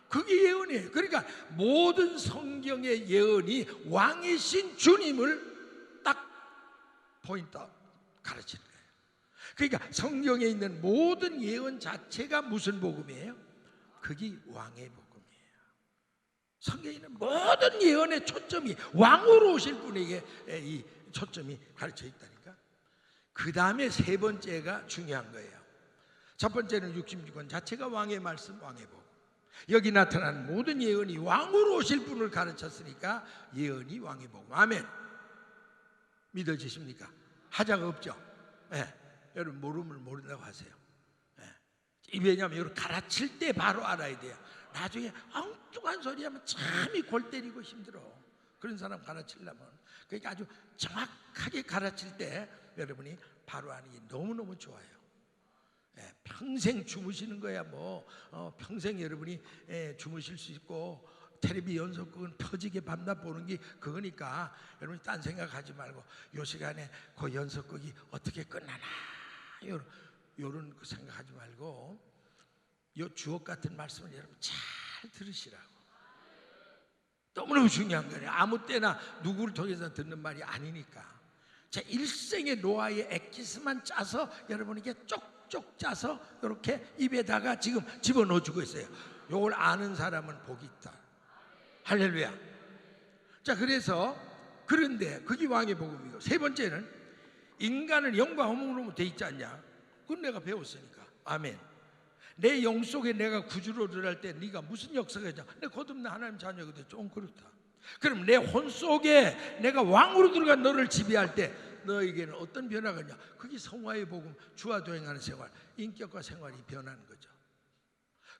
그게 예언이에요. 그러니까 모든 성경의 예언이 왕이신 주님을 딱 포인트 가르치는 거예요. 그러니까 성경에 있는 모든 예언 자체가 무슨 복음이에요? 그게 왕의 복음이에요. 성경에 있는 모든 예언의 초점이 왕으로 오실 분에게 이 초점이 가르쳐 있다니까. 그 다음에 세 번째가 중요한 거예요. 첫 번째는 66권 자체가 왕의 말씀, 왕의 복음. 여기 나타난 모든 예언이 왕으로 오실 분을 가르쳤으니까 예언이 왕의 복음. 아멘. 믿어지십니까? 하자가 없죠? 네. 여러분 모르면 모른다고 하세요. 네. 왜냐하면 여러분 가르칠 때 바로 알아야 돼요. 나중에 엉뚱한 소리 하면 참이 골 때리고 힘들어. 그런 사람 가르치려면. 그러니까 아주 정확하게 가르칠 때 여러분이 바로 아는 게 너무너무 좋아요. 평생 주무시는 거야. 평생 여러분이 주무실 수 있고 텔레비 연속극은 퍼지게 밤낮 보는 게 그거니까 여러분이 딴 생각하지 말고 요 시간에 그 연속극이 어떻게 끝나나 요런 생각하지 말고 요 주옥 같은 말씀을 여러분 잘 들으시라고. 너무너무 중요한 거예요. 아무 때나 누구를 통해서 듣는 말이 아니니까. 제 일생의 노아의 엑기스만 짜서 여러분에게 쪽쪽 짜서 이렇게 입에다가 지금 집어넣어주고 있어요. 이걸 아는 사람은 복이 있다. 할렐루야. 자, 그래서 그런데 그게 왕의 복음이고, 세 번째는 인간은 영과 허물로 돼 있지 않냐? 그건 내가 배웠으니까. 아멘. 내 영 속에 내가 구주로 들어갈 때 네가 무슨 역사가 있냐? 내 거듭난 하나님 자녀거든. 좀 그렇다. 그럼 내 혼 속에 내가 왕으로 들어간 너를 지배할 때 너에게는 어떤 변화가 있냐? 그게 성화의 복음, 주와 동행하는 생활, 인격과 생활이 변하는 거죠.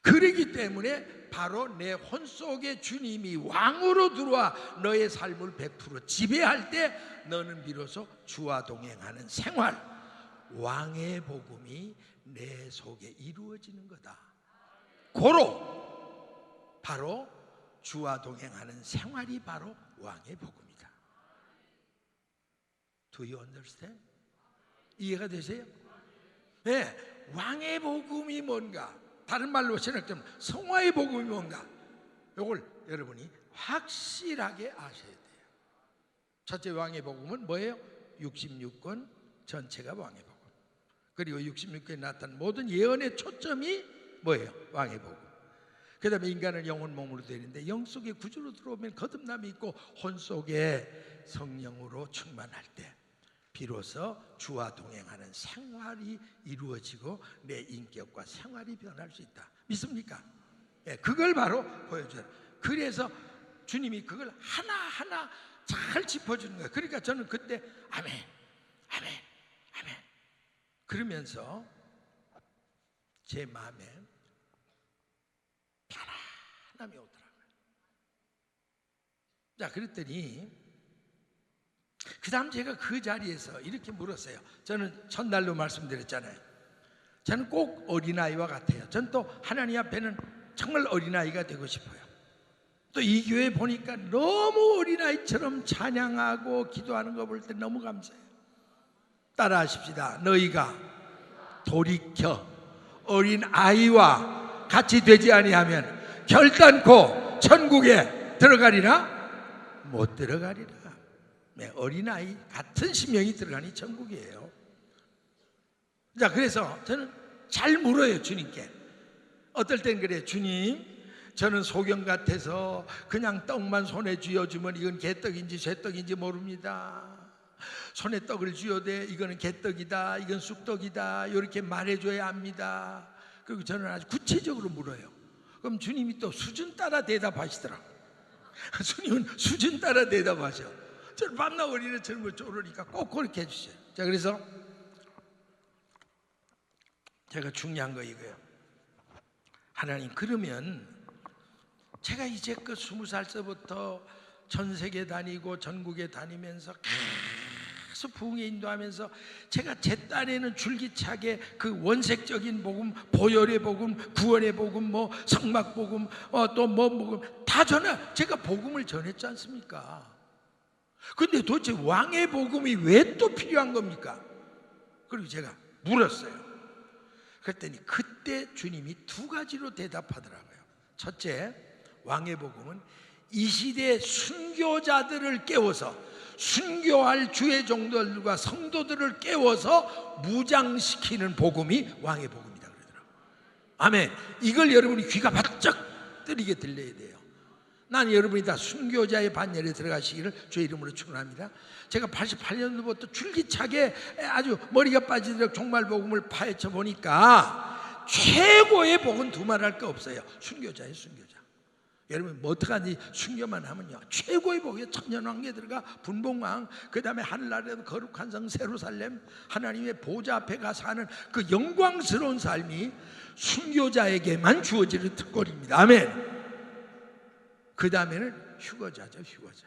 그러기 때문에 바로 내 혼 속에 주님이 왕으로 들어와 너의 삶을 100% 지배할 때 너는 비로소 주와 동행하는 생활, 왕의 복음이 내 속에 이루어지는 거다. 고로 바로 주와 동행하는 생활이 바로 왕의 복음이다. Do you understand? 이해가 되세요? 네, 왕의 복음이 뭔가, 다른 말로 생각하면 성화의 복음이 뭔가, 이걸 여러분이 확실하게 아셔야 돼요. 첫째 왕의 복음은 뭐예요? 66권 전체가 왕의 복음. 그리고 66권에 나타난 모든 예언의 초점이 뭐예요? 왕의 복음. 그 다음에 인간은 영혼 몸으로 되는데 영 속에 구주로 들어오면 거듭남이 있고 혼 속에 성령으로 충만할 때 비로소 주와 동행하는 생활이 이루어지고 내 인격과 생활이 변할 수 있다. 믿습니까? 예, 그걸 바로 보여줘요. 그래서 주님이 그걸 하나하나 잘 짚어주는 거예요. 그러니까 저는 그때 아멘, 아멘, 아멘 그러면서 제 마음에 편안함이 오더라고요. 자, 그랬더니 그 다음 제가 그 자리에서 이렇게 물었어요. 저는 첫날로 말씀드렸잖아요. 저는 꼭 어린아이와 같아요. 저는 또 하나님 앞에는 정말 어린아이가 되고 싶어요. 또 이 교회 보니까 너무 어린아이처럼 찬양하고 기도하는 거 볼 때 너무 감사해요. 따라 하십시다. 너희가 돌이켜 어린아이와 같이 되지 아니하면 결단코 천국에 들어가리라 못 들어가리라. 네, 어린아이 같은 심령이 들어가니 천국이에요. 자, 그래서 저는 잘 물어요, 주님께. 어떨 땐 그래요. 주님, 저는 소경 같아서 그냥 떡만 손에 쥐어주면 이건 개떡인지 쇠떡인지 모릅니다. 손에 떡을 쥐어대 이거는 개떡이다, 이건 쑥떡이다, 이렇게 말해줘야 합니다. 그리고 저는 아주 구체적으로 물어요. 그럼 주님이 또 수준 따라 대답하시더라고요. 주님은 수준 따라 대답하셔. 저는 밤낮 어린애처럼 쪼르니까 꼭 그렇게 해주세요. 자, 그래서 제가 중요한 거 이거예요. 하나님, 그러면 제가 이제껏 20살서부터 전 세계 다니고 전국에 다니면서 계속 부흥에 인도하면서 제가 제 딴에는 줄기차게 그 원색적인 복음, 보혈의 복음, 구원의 복음, 뭐 성막 복음, 또 뭐 복음 다 제가 복음을 전했지 않습니까? 근데 도대체 왕의 복음이 왜 또 필요한 겁니까? 그리고 제가 물었어요. 그랬더니 그때 주님이 두 가지로 대답하더라고요. 첫째, 왕의 복음은 이 시대의 순교자들을 깨워서 순교할 주의 종들과 성도들을 깨워서 무장시키는 복음이 왕의 복음이다 그러더라고요. 아멘. 이걸 여러분이 귀가 바짝 뜨리게 들려야 돼요. 나는 여러분이 다 순교자의 반열에 들어가시기를 주의 이름으로 축원합니다. 제가 88년도부터 줄기차게 아주 머리가 빠지도록 종말복음을 파헤쳐 보니까 최고의 복은 두말할 거 없어요. 순교자예요, 순교자. 여러분 뭐 어떡하지? 순교만 하면요 최고의 복이 천년왕국에 들어가 분봉왕, 그 다음에 하늘나라에도 거룩한 성 예루살렘, 하나님의 보좌 앞에 가서 하는 그 영광스러운 삶이 순교자에게만 주어지는 특권입니다. 아멘. 그 다음에는 휴거자죠, 휴거자.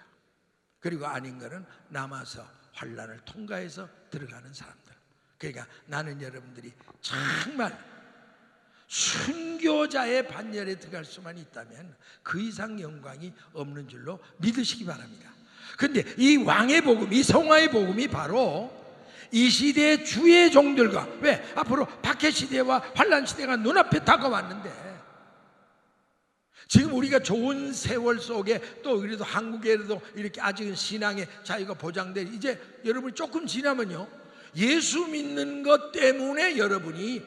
그리고 아닌 거는 남아서 환난을 통과해서 들어가는 사람들. 그러니까 나는 여러분들이 정말 순교자의 반열에 들어갈 수만 있다면 그 이상 영광이 없는 줄로 믿으시기 바랍니다. 그런데 이 왕의 복음, 이 성화의 복음이 바로 이 시대의 주의 종들과, 왜? 앞으로 박해 시대와 환난 시대가 눈앞에 다가왔는데 지금 우리가 좋은 세월 속에 또 그래도 한국에도 이렇게 아직은 신앙의 자유가 보장된, 이제 여러분이 조금 지나면요 예수 믿는 것 때문에 여러분이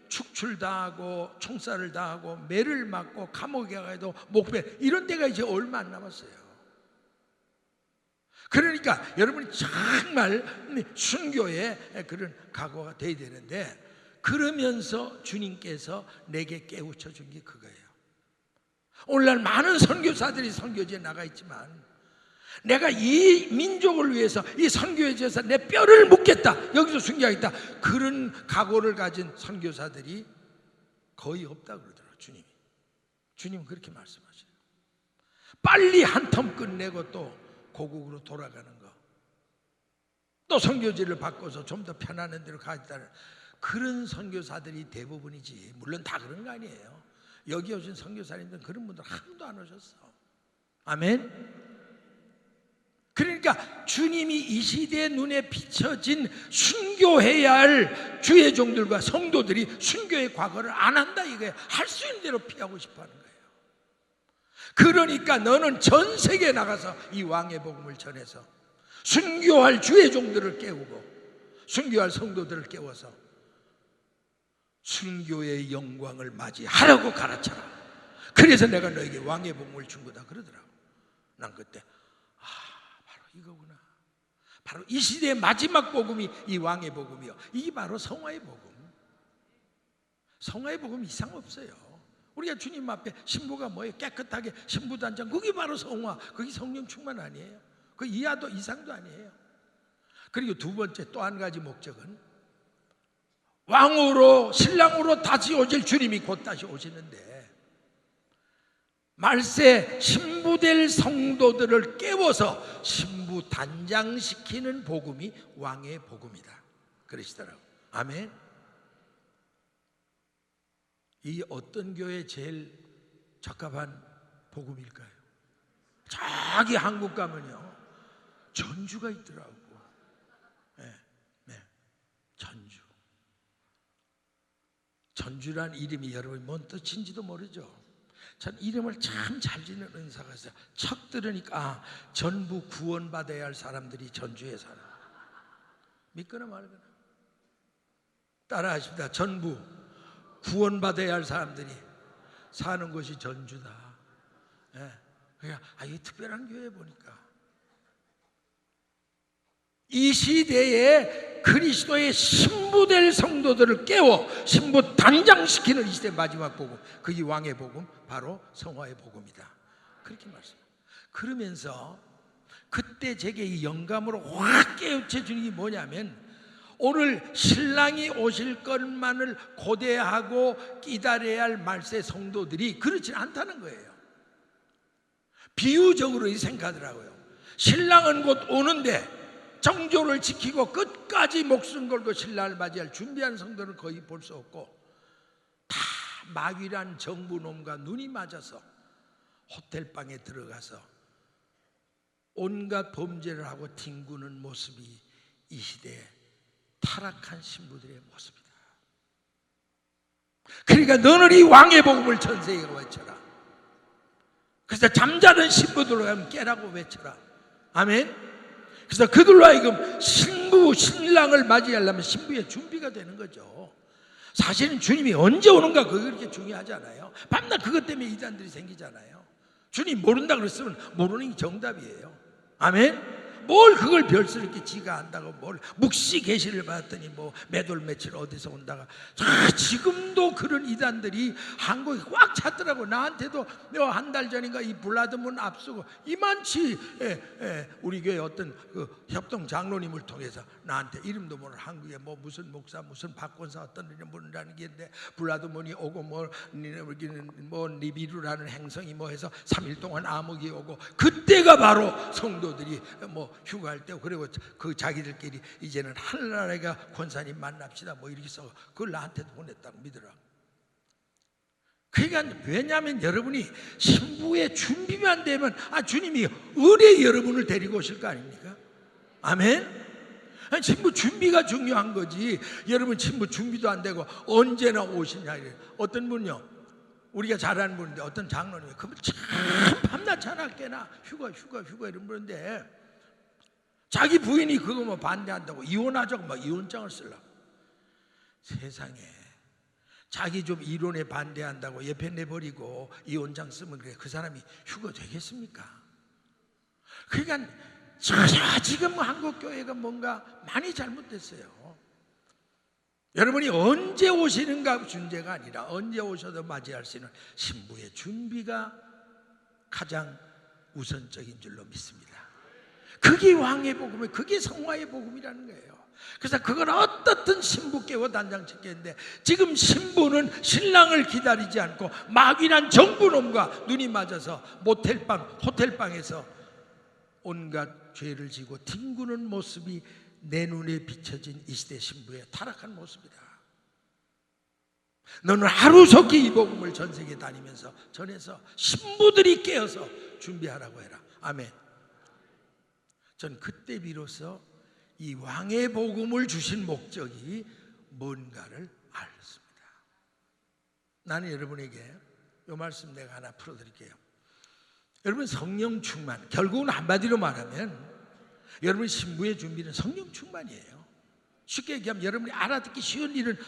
축출당하고 총살을 당하고 매를 맞고 감옥에 가도 목배, 이런 데가 이제 얼마 안 남았어요. 그러니까 여러분이 정말 순교의 그런 각오가 돼야 되는데, 그러면서 주님께서 내게 깨우쳐 준 게 그거예요. 오늘날 많은 선교사들이 선교지에 나가 있지만 내가 이 민족을 위해서 이 선교에 대해서 내 뼈를 묻겠다, 여기서 순교하겠다, 그런 각오를 가진 선교사들이 거의 없다 그러더라고요. 주님은 그렇게 말씀하셔요. 빨리 한 텀 끝내고 또 고국으로 돌아가는 거, 또 선교지를 바꿔서 좀 더 편안한 데로 가겠다는 그런 선교사들이 대부분이지, 물론 다 그런 거 아니에요. 여기 오신 선교사님들은 그런 분들 한 분도 안 오셨어. 아멘. 그러니까 주님이 이 시대의 눈에 비춰진 순교해야 할 주의 종들과 성도들이 순교의 과거를 안 한다 이거예요. 할 수 있는 대로 피하고 싶어 하는 거예요. 그러니까 너는 전 세계에 나가서 이 왕의 복음을 전해서 순교할 주의 종들을 깨우고 순교할 성도들을 깨워서 순교의 영광을 맞이하라고 가르쳐라. 그래서 내가 너에게 왕의 복음을 준 거다 그러더라고. 난 그때 바로 이거구나. 바로 이 시대의 마지막 복음이 이 왕의 복음이요, 이게 바로 성화의 복음. 성화의 복음 이상 없어요. 우리가 주님 앞에 신부가 뭐예요? 깨끗하게 신부단장, 그게 바로 성화, 그게 성령 충만 아니에요? 그 이하도 이상도 아니에요. 그리고 두 번째 또 한 가지 목적은 왕으로 신랑으로 다시 오실 주님이 곧 다시 오시는데 말세 신부될 성도들을 깨워서 신부 단장시키는 복음이 왕의 복음이다 그러시더라고요. 아멘. 이 어떤 교회에 제일 적합한 복음일까요? 저기 한국 가면요 전주가 있더라고. 네. 전주란 이름이 여러분이 뭔 뜻인지도 모르죠. 전 이름을 참 잘 짓는 은사가 있어요. 척 들으니까 전부 구원받아야 할 사람들이 전주에 살아. 믿거나 말거나 따라 하십니다. 전부 구원받아야 할 사람들이 사는 곳이 전주다. 그러니까 이 특별한 교회 보니까 이 시대에 그리스도의 신부될 성도들을 깨워 신부 단장시키는 이 시대 마지막 복음, 그게 왕의 복음, 바로 성화의 복음이다 그렇게 말씀합니다. 그러면서 그때 제게 이 영감으로 확 깨우쳐 주는 게 뭐냐면, 오늘 신랑이 오실 것만을 고대하고 기다려야 할 말세 성도들이 그렇지 않다는 거예요. 비유적으로 생각하더라고요. 신랑은 곧 오는데 정조를 지키고 끝까지 목숨 걸고 신랑을 맞이할 준비한 성도는 거의 볼 수 없고, 다 마귀란 정부놈과 눈이 맞아서 호텔방에 들어가서 온갖 범죄를 하고 뒹구는 모습이 이 시대에 타락한 신부들의 모습이다. 그러니까 너는 이 왕의 복음을 전 세계에 외쳐라. 그래서 잠자는 신부들로 하면 깨라고 외쳐라. 아멘. 그래서 그들로 하여금 신랑을 맞이하려면 신부의 준비가 되는 거죠. 사실은 주님이 언제 오는가 그게 그렇게 중요하지 않아요. 밤낮 그것 때문에 이단들이 생기잖아요. 주님 모른다 그랬으면 모르는 게 정답이에요. 아멘. 뭘 그걸 별스럽게 지가 안다고, 뭘 묵시 계시를 받았더니 뭐 매돌 며칠 어디서 온다가. 지금도 그런 이단들이 한국에 꽉 찼더라고. 나한테도 한 달 전인가 이 블라드문 앞서고 이만치 우리 교회 어떤 그 협동 장로님을 통해서 나한테 이름도 모르는 한국에 뭐 무슨 목사 무슨 박권사 어떤 이름 모른다는 게 있는데 블라드문이 오고 뭐 니비루라는 행성이 뭐 해서 3일 동안 암흑이 오고, 그때가 바로 성도들이 뭐 휴가할 때고, 그리고 그 자기들끼리 이제는 하늘나라가 권사님 만납시다 뭐 이렇게 써 그걸 나한테도 보냈다고 믿으라. 그러니까 왜냐하면 여러분이 신부의 준비만 되면 주님이 의뢰 여러분을 데리고 오실 거 아닙니까? 아멘. 신부 준비가 중요한 거지. 여러분 신부 준비도 안 되고 언제나 오시냐 이래. 어떤 분요, 우리가 잘 아는 분인데 어떤 장로님이 그분 참 밤낮 자나 깨나 휴가 이런 분인데, 자기 부인이 그거 뭐 반대한다고 이혼하자고 막 이혼장을 쓰려고. 세상에 자기 좀 이론에 반대한다고 옆에 내버리고 이혼장 쓰면 그래, 그 사람이 휴가 되겠습니까? 그러니까 지금 한국교회가 뭔가 많이 잘못됐어요. 여러분이 언제 오시는가 문제가 아니라 언제 오셔도 맞이할 수 있는 신부의 준비가 가장 우선적인 줄로 믿습니다. 그게 왕의 복음이에요. 그게 성화의 복음이라는 거예요. 그래서 그걸 어떻든 신부께와 단장시켰는데, 지금 신부는 신랑을 기다리지 않고 마귀란 정부놈과 눈이 맞아서 호텔방에서 온갖 죄를 지고 뒹구는 모습이 내 눈에 비춰진 이 시대 신부의 타락한 모습이다. 너는 하루속히 이 복음을 전 세계 다니면서 전해서 신부들이 깨어서 준비하라고 해라. 아멘. 전 그때 비로소 이 왕의 복음을 주신 목적이 뭔가를 알았습니다. 나는 여러분에게 이 말씀 내가 하나 풀어드릴게요. 여러분 성령 충만, 결국은 한마디로 말하면 여러분 신부의 준비는 성령 충만이에요. 쉽게 얘기하면 여러분이 알아듣기 쉬운 일은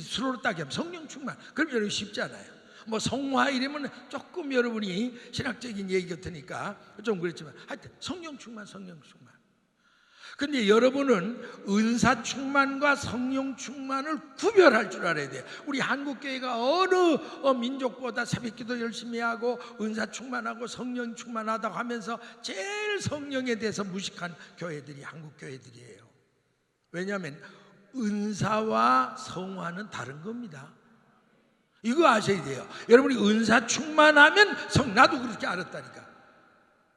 수로로 따게 하면 성령 충만. 그럼 여러분 쉽지 않아요. 뭐 성화 이러면 조금 여러분이 신학적인 얘기 같으니까 좀 그렇지만 하여튼 성령 충만. 근데 여러분은 은사 충만과 성령 충만을 구별할 줄 알아야 돼요. 우리 한국교회가 어느 민족보다 새벽기도 열심히 하고 은사 충만하고 성령 충만하다고 하면서 제일 성령에 대해서 무식한 교회들이 한국교회들이에요. 왜냐하면 은사와 성화는 다른 겁니다. 이거 아셔야 돼요. 여러분이 은사 충만하면 나도 그렇게 알았다니까.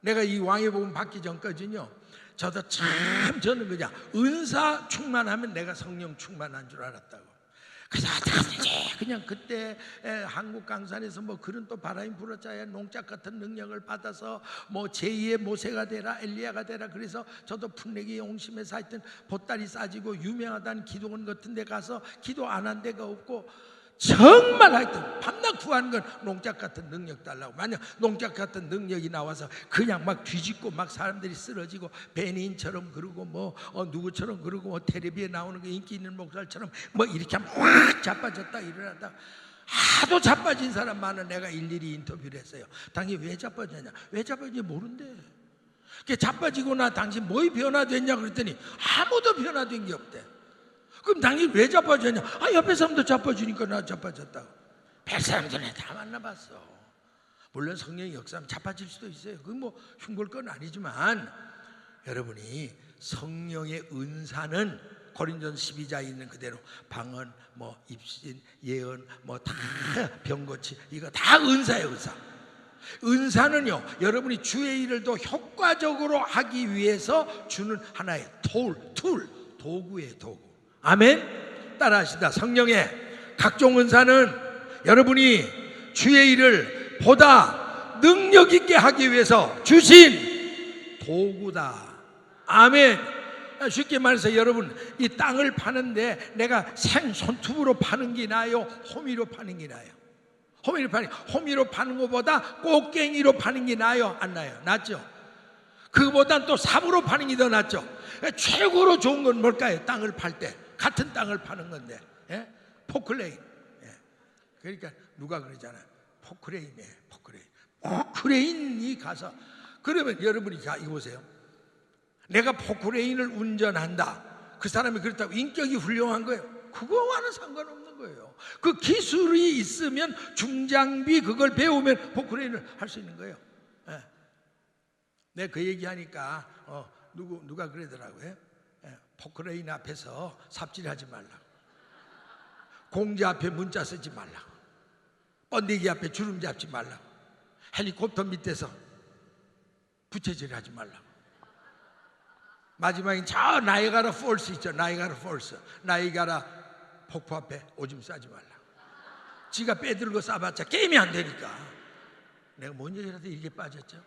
내가 이 왕의 복음 받기 전까지는요, 저도 참 저는 그냥 은사 충만하면 내가 성령 충만한 줄 알았다고. 그래서 그냥 그때 한국 강산에서 뭐 그런 또 바람이 불었자야 농작 같은 능력을 받아서 뭐 제2의 모세가 되라, 엘리야가 되라. 그래서 저도 풋내기 용심에서 하여튼 보따리 싸지고 유명하다는 기도원 같은 데 가서 기도 안 한 데가 없고, 정말 하여튼 밤낮 구하는 건 농작 같은 능력 달라고. 만약 농작 같은 능력이 나와서 그냥 막 뒤집고 막 사람들이 쓰러지고 베니인처럼 그러고 뭐 누구처럼 그러고 뭐 텔레비에 나오는 그 인기 있는 목사처럼 뭐 이렇게 하면 확 자빠졌다 일어났다. 하도 자빠진 사람 많은 내가 일일이 인터뷰를 했어요. 당신 왜 자빠졌냐? 왜 자빠진지 모른대. 그 자빠지고 당신 뭐에 변화됐냐 그랬더니 아무도 변화된 게 없대. 그럼 당신 왜 자빠졌냐? 옆에 사람도 자빠지니까 나 자빠졌다고. 100사람들은 다 만나봤어. 물론 성령의 역사하면 자빠질 수도 있어요. 그건 뭐 흉볼 건 아니지만, 여러분이 성령의 은사는 고린도전 12장에 있는 그대로 방언, 뭐 입신, 예언, 뭐 다 병고치, 이거 다 은사예요. 은사. 은사는요, 여러분이 주의 일을 더 효과적으로 하기 위해서 주는 하나의 도구예요. 도구. 아멘. 따라하시다. 성령의 각종 은사는 여러분이 주의 일을 보다 능력 있게 하기 위해서 주신 도구다. 아멘. 쉽게 말해서 여러분, 이 땅을 파는데 내가 생손톱으로 파는 게 나아요, 호미로 파는 게 나아요? 호미로 파는 것보다 꽃갱이로 파는 게 나아요, 안 나아요? 낫죠? 그거보단 또 삽으로 파는 게 더 낫죠? 최고로 좋은 건 뭘까요? 땅을 팔 때 같은 땅을 파는 건데, 포크레인. 그러니까 누가 그러잖아요. 포크레인이에요. 포크레인이 가서, 그러면 여러분이 자 이거 보세요. 내가 포크레인을 운전한다. 그 사람이 그렇다고 인격이 훌륭한 거예요? 그거와는 상관없는 거예요. 그 기술이 있으면, 중장비 그걸 배우면 포크레인을 할 수 있는 거예요. 내가 그 얘기하니까 누가 그러더라고요. 포크레인 앞에서 삽질하지 말라고, 공지 앞에 문자 쓰지 말라고, 번데기 앞에 주름 잡지 말라고, 헬리콥터 밑에서 부채질하지 말라고. 마지막엔 저 나이가라 폴스 있죠. 나이가라 폭포 앞에 오줌 싸지 말라고. 지가 빼들고 싸봤자 게임이 안 되니까. 내가 뭔 얘기라도 이렇게 빠졌죠.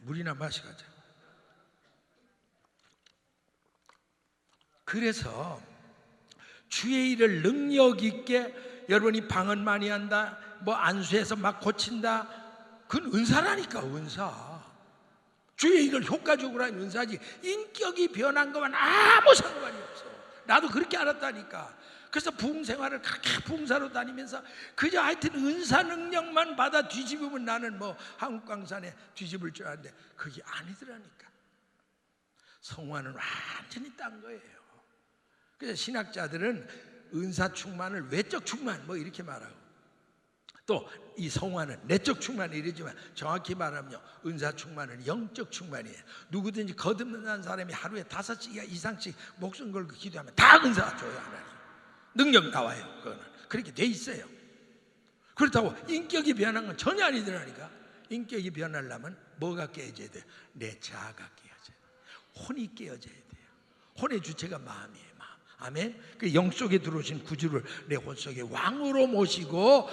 물이나 마시가자. 그래서 주의 일을 능력 있게, 여러분이 방언 많이 한다, 뭐 안수해서 막 고친다, 그건 은사라니까. 은사. 주의 일을 효과적으로 하는 은사지, 인격이 변한 것만 아무 상관이 없어. 나도 그렇게 알았다니까. 그래서 부흥 생활을 그렇게 부흥사로 다니면서 그저 하여튼 은사 능력만 받아 뒤집으면 나는 뭐 한국강산에 뒤집을 줄 알았는데 그게 아니더라니까. 성화는 완전히 딴 거예요. 그래서 신학자들은 은사 충만을 외적 충만 뭐 이렇게 말하고, 또 이 성화는 내적 충만 이러지만, 정확히 말하면요, 은사 충만은 영적 충만이에요. 누구든지 거듭난 사람이 하루에 5시간 이상씩 목숨 걸고 기도하면 다 은사가 줘요. 하나님 능력 나와요. 그거는 그렇게 돼 있어요. 그렇다고 인격이 변한 건 전혀 아니더라니까. 인격이 변하려면 뭐가 깨져야 돼요? 내 자아가 깨어져야 돼요. 혼이 깨어져야 돼요. 혼의 주체가 마음이에요. 마음. 아멘. 그 영 속에 들어오신 구주를 내 혼 속에 왕으로 모시고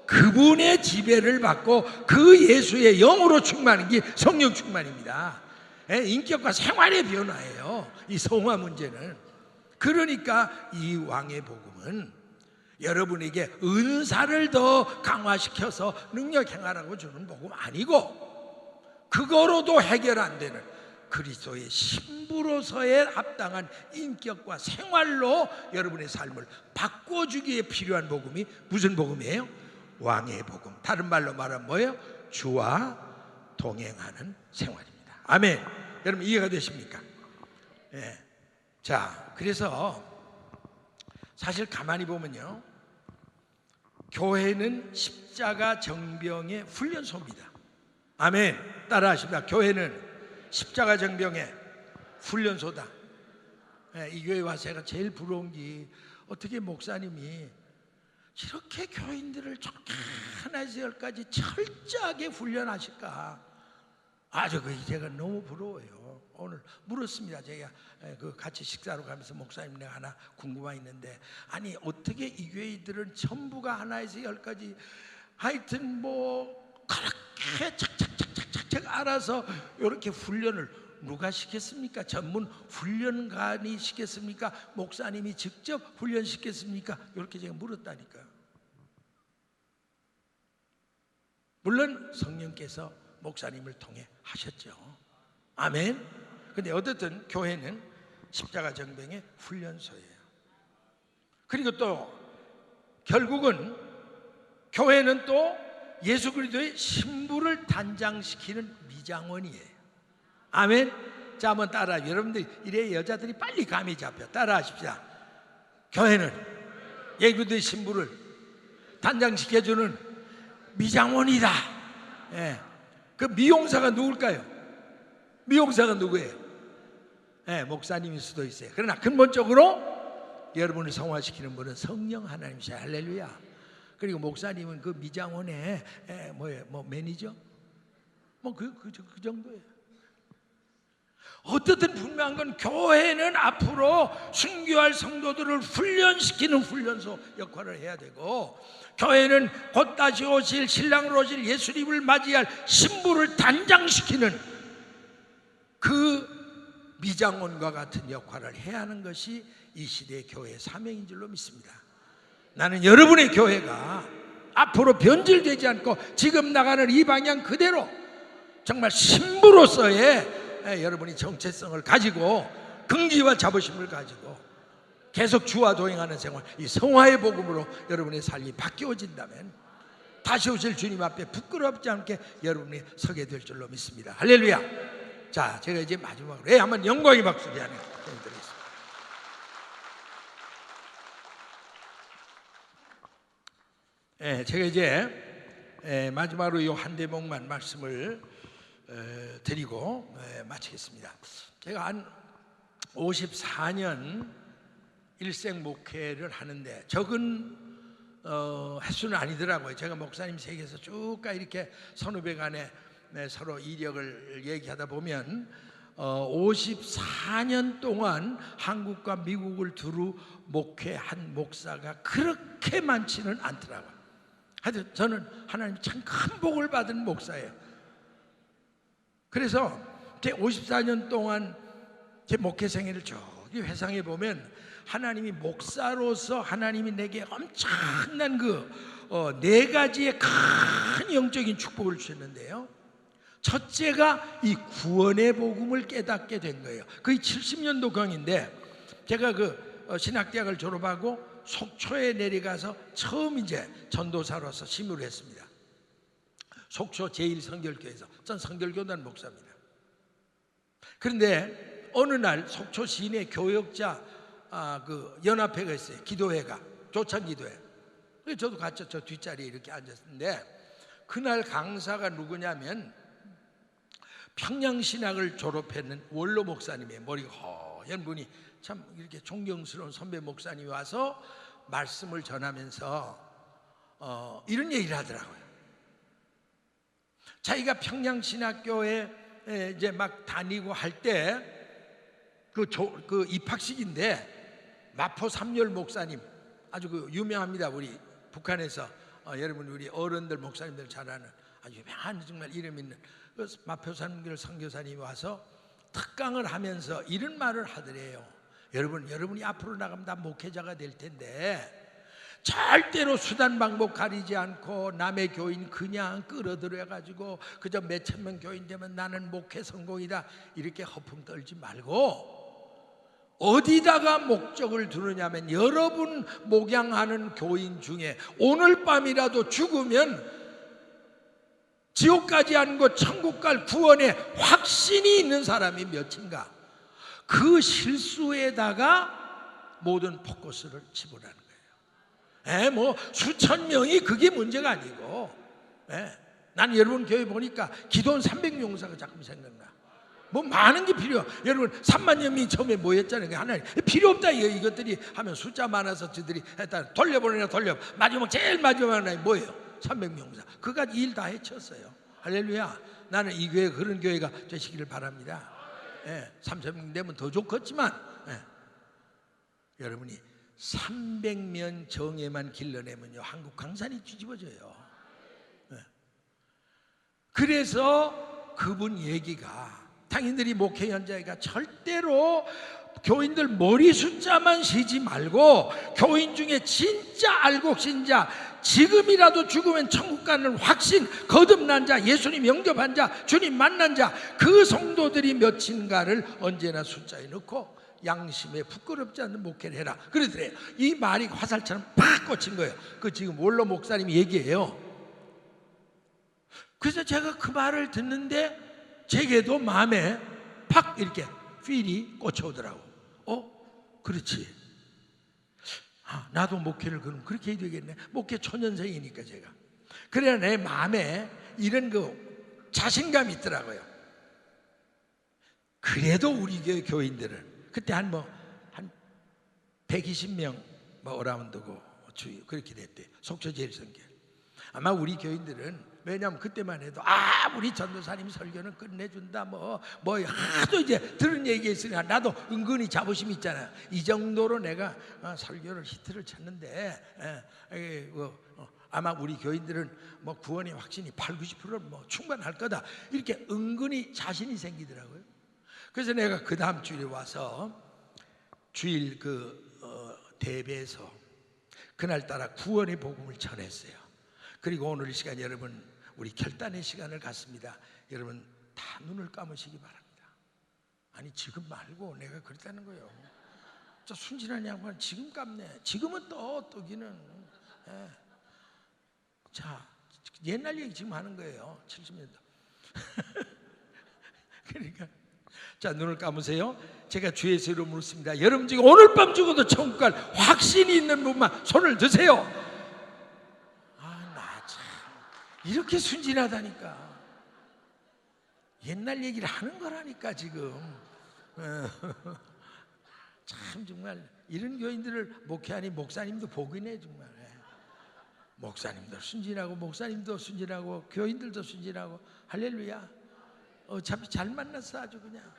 그분의 지배를 받고 그 예수의 영으로 충만한 게 성령 충만입니다. 인격과 생활의 변화예요, 이 성화 문제는. 그러니까 이 왕의 복음은 여러분에게 은사를 더 강화시켜서 능력 행하라고 주는 복음 아니고, 그거로도 해결 안 되는 그리스도의 신부로서의 합당한 인격과 생활로 여러분의 삶을 바꿔주기에 필요한 복음이 무슨 복음이에요? 왕의 복음. 다른 말로 말하면 뭐예요? 주와 동행하는 생활입니다. 아멘. 여러분 이해가 되십니까? 자, 그래서 사실 가만히 보면요, 교회는 십자가 정병의 훈련소입니다. 아멘. 따라하십니다. 교회는 십자가 정병의 훈련소다. 이 교회 와서 제가 제일 부러운 게, 어떻게 목사님이 이렇게 교인들을 좋게 하나에서 열까지 철저하게 훈련하실까? 아주 제가 너무 부러워요. 오늘 물었습니다. 제가 같이 식사로 가면서 목사님 내가 하나 궁금한 있는데, 아니 어떻게 이 교회들은 전부가 하나에서 열까지 하여튼 그렇게 착착착착착 알아서 이렇게 훈련을 누가 시켰습니까? 전문 훈련관이 시켰습니까? 목사님이 직접 훈련시켰습니까? 이렇게 제가 물었다니까요. 물론 성령께서 목사님을 통해 하셨죠. 아멘. 근데 어쨌든 교회는 십자가 정병의 훈련소예요. 그리고 또 결국은 교회는 또 예수 그리스도의 신부를 단장시키는 미장원이에요. 아멘. 자, 한번 따라하세요. 여러분들 이래 여자들이 빨리 감이 잡혀. 따라하십시다. 교회는 예수 그리스도의 신부를 단장시켜주는 미장원이다. 예. 그 미용사가 누굴까요? 미용사가 누구예요? 예, 목사님일 수도 있어요. 그러나 근본적으로 여러분을 성화시키는 분은 성령 하나님이세요. 할렐루야. 그리고 목사님은 그 미장원의 매니저? 그 정도예요. 어떻든 분명한 건 교회는 앞으로 순교할 성도들을 훈련시키는 훈련소 역할을 해야 되고, 교회는 곧 다시 오실 신랑으로 오실 예수님을 맞이할 신부를 단장시키는 그 미장원과 같은 역할을 해야 하는 것이 이 시대의 교회의 사명인 줄로 믿습니다. 나는 여러분의 교회가 앞으로 변질되지 않고 지금 나가는 이 방향 그대로 정말 신부로서의 여러분이 정체성을 가지고 긍지와 자부심을 가지고 계속 주와 동행하는 생활, 이 성화의 복음으로 여러분의 삶이 바뀌어진다면 다시 오실 주님 앞에 부끄럽지 않게 여러분이 서게 될 줄로 믿습니다. 할렐루야. 자, 제가 이제 마지막으로 한번 영광의 박수 드리겠습니다. 제가 이제 마지막으로 이 한 대목만 말씀을 드리고 마치겠습니다. 제가 한 54년 일생 목회를 하는데 적은 횟수는 아니더라고요. 제가 목사님 세계에서 쭉 이렇게 선후배 간에 서로 이력을 얘기하다 보면 54년 동안 한국과 미국을 두루 목회한 목사가 그렇게 많지는 않더라고요. 하여튼 저는 하나님 참 큰 복을 받은 목사예요. 그래서 제 54년 동안 제 목회 생애를 쭉 회상해 보면 하나님이 목사로서 하나님이 내게 엄청난 네 가지의 큰 영적인 축복을 주셨는데요. 첫째가 이 구원의 복음을 깨닫게 된 거예요. 거의 70년도 경인데 제가 신학대학을 졸업하고 속초에 내려가서 처음 이제 전도사로서 심의를 했습니다. 속초 제1성결교회에서 전 성결교단 목사입니다. 그런데 어느 날 속초 시내 교역자 연합회가 있어요. 기도회가 조찬기도회. 그래서 저도 같이 저 뒷자리에 이렇게 앉았는데 그날 강사가 누구냐면 평양신학을 졸업했는 원로 목사님이에요. 머리가 허연 분이 참 이렇게 존경스러운 선배 목사님이 와서 말씀을 전하면서 이런 얘기를 하더라고요. 자기가 평양신학교에 이제 막 다니고 할 때 그 입학식인데 마포 삼열 목사님 아주 유명합니다. 우리 북한에서 여러분 우리 어른들 목사님들 잘 아는 아주 유명한 정말 이름 있는 마포 삼열 선교사님이 와서 특강을 하면서 이런 말을 하더래요. 여러분이 앞으로 나가면 다 목회자가 될 텐데 절대로 수단 방법 가리지 않고 남의 교인 그냥 끌어들여 가지고 그저 몇천 명 교인 되면 나는 목회 성공이다 이렇게 허풍 떨지 말고 어디다가 목적을 두느냐면 여러분 목양하는 교인 중에 오늘 밤이라도 죽으면 지옥 가지 않고 천국 갈 구원의 확신이 있는 사람이 몇인가? 그 실수에다가 모든 포커스를 집어라는 거예요. 수천 명이 그게 문제가 아니고, 난 여러분 교회 보니까 기도원 300용사가 자꾸 생각나. 뭐 많은 게 필요해. 여러분 3만여 명이 처음에 모였잖아요. 하나님 필요 없다 이것들이 하면 숫자 많아서 저들이 일단 돌려보내라 마지막 제일 마지막 날 뭐예요? 300명사. 그까지 일 다 해쳤어요. 할렐루야. 나는 이 교회 그런 교회가 되시기를 바랍니다. 3,000명 되면 더 좋겠지만 여러분이 300명 정예만 길러내면요 한국 강산이 뒤집어져요. 그래서 그분 얘기가 당인들이 목회 현장이가 절대로 교인들 머리 숫자만 세지 말고 교인 중에 진짜 알곡신 자, 지금이라도 죽으면 천국 가는 확신 거듭난 자, 예수님 영접한 자, 주님 만난 자, 그 성도들이 몇인가를 언제나 숫자에 넣고 양심에 부끄럽지 않는 목회를 해라 그러더래요. 이 말이 화살처럼 팍 꽂힌 거예요. 그 지금 원로 목사님이 얘기해요. 그래서 제가 그 말을 듣는데 제게도 마음에 팍 이렇게 필이 꽂혀오더라고. 그렇지. 나도 목회를 그럼 그렇게 해야 되겠네. 목회 초년생이니까 제가. 그래야 내 마음에 이런 그 자신감이 있더라고요. 그래도 우리 교회 교인들은 그때 한 120명 어라운드고 주요 그렇게 됐대요. 속초 제일성교. 아마 우리 교인들은 왜냐하면 그때만 해도 우리 전도사님 설교는 끝내준다 뭐 하도 이제 들은 얘기가 있으니까 나도 은근히 자부심이 있잖아요. 이 정도로 내가 설교를 히트를 쳤는데 아마 우리 교인들은 뭐 구원의 확신이 80~90%는 뭐 충분할 거다 이렇게 은근히 자신이 생기더라고요. 그래서 내가 그 다음 주일에 와서 주일 대배에서 그날따라 구원의 복음을 전했어요. 그리고 오늘 이 시간 여러분 우리 결단의 시간을 갖습니다. 여러분 다 눈을 감으시기 바랍니다. 아니 지금 말고 내가 그랬다는 거예요. 저 순진한 양반 지금 감네. 지금은 뜨기는 자 옛날 얘기 지금 하는 거예요. 70년도 그러니까 자 눈을 감으세요. 제가 주의 이름으로 묻습니다. 여러분 지금 오늘 밤 죽어도 천국 갈 확신이 있는 분만 손을 드세요. 이렇게 순진하다니까. 옛날 얘기를 하는 거라니까 지금. 참 정말 이런 교인들을 목회하니 목사님도 복이네 정말. 목사님도 순진하고 목사님도 순진하고 교인들도 순진하고 할렐루야. 어차피 잘 만났어 아주 그냥.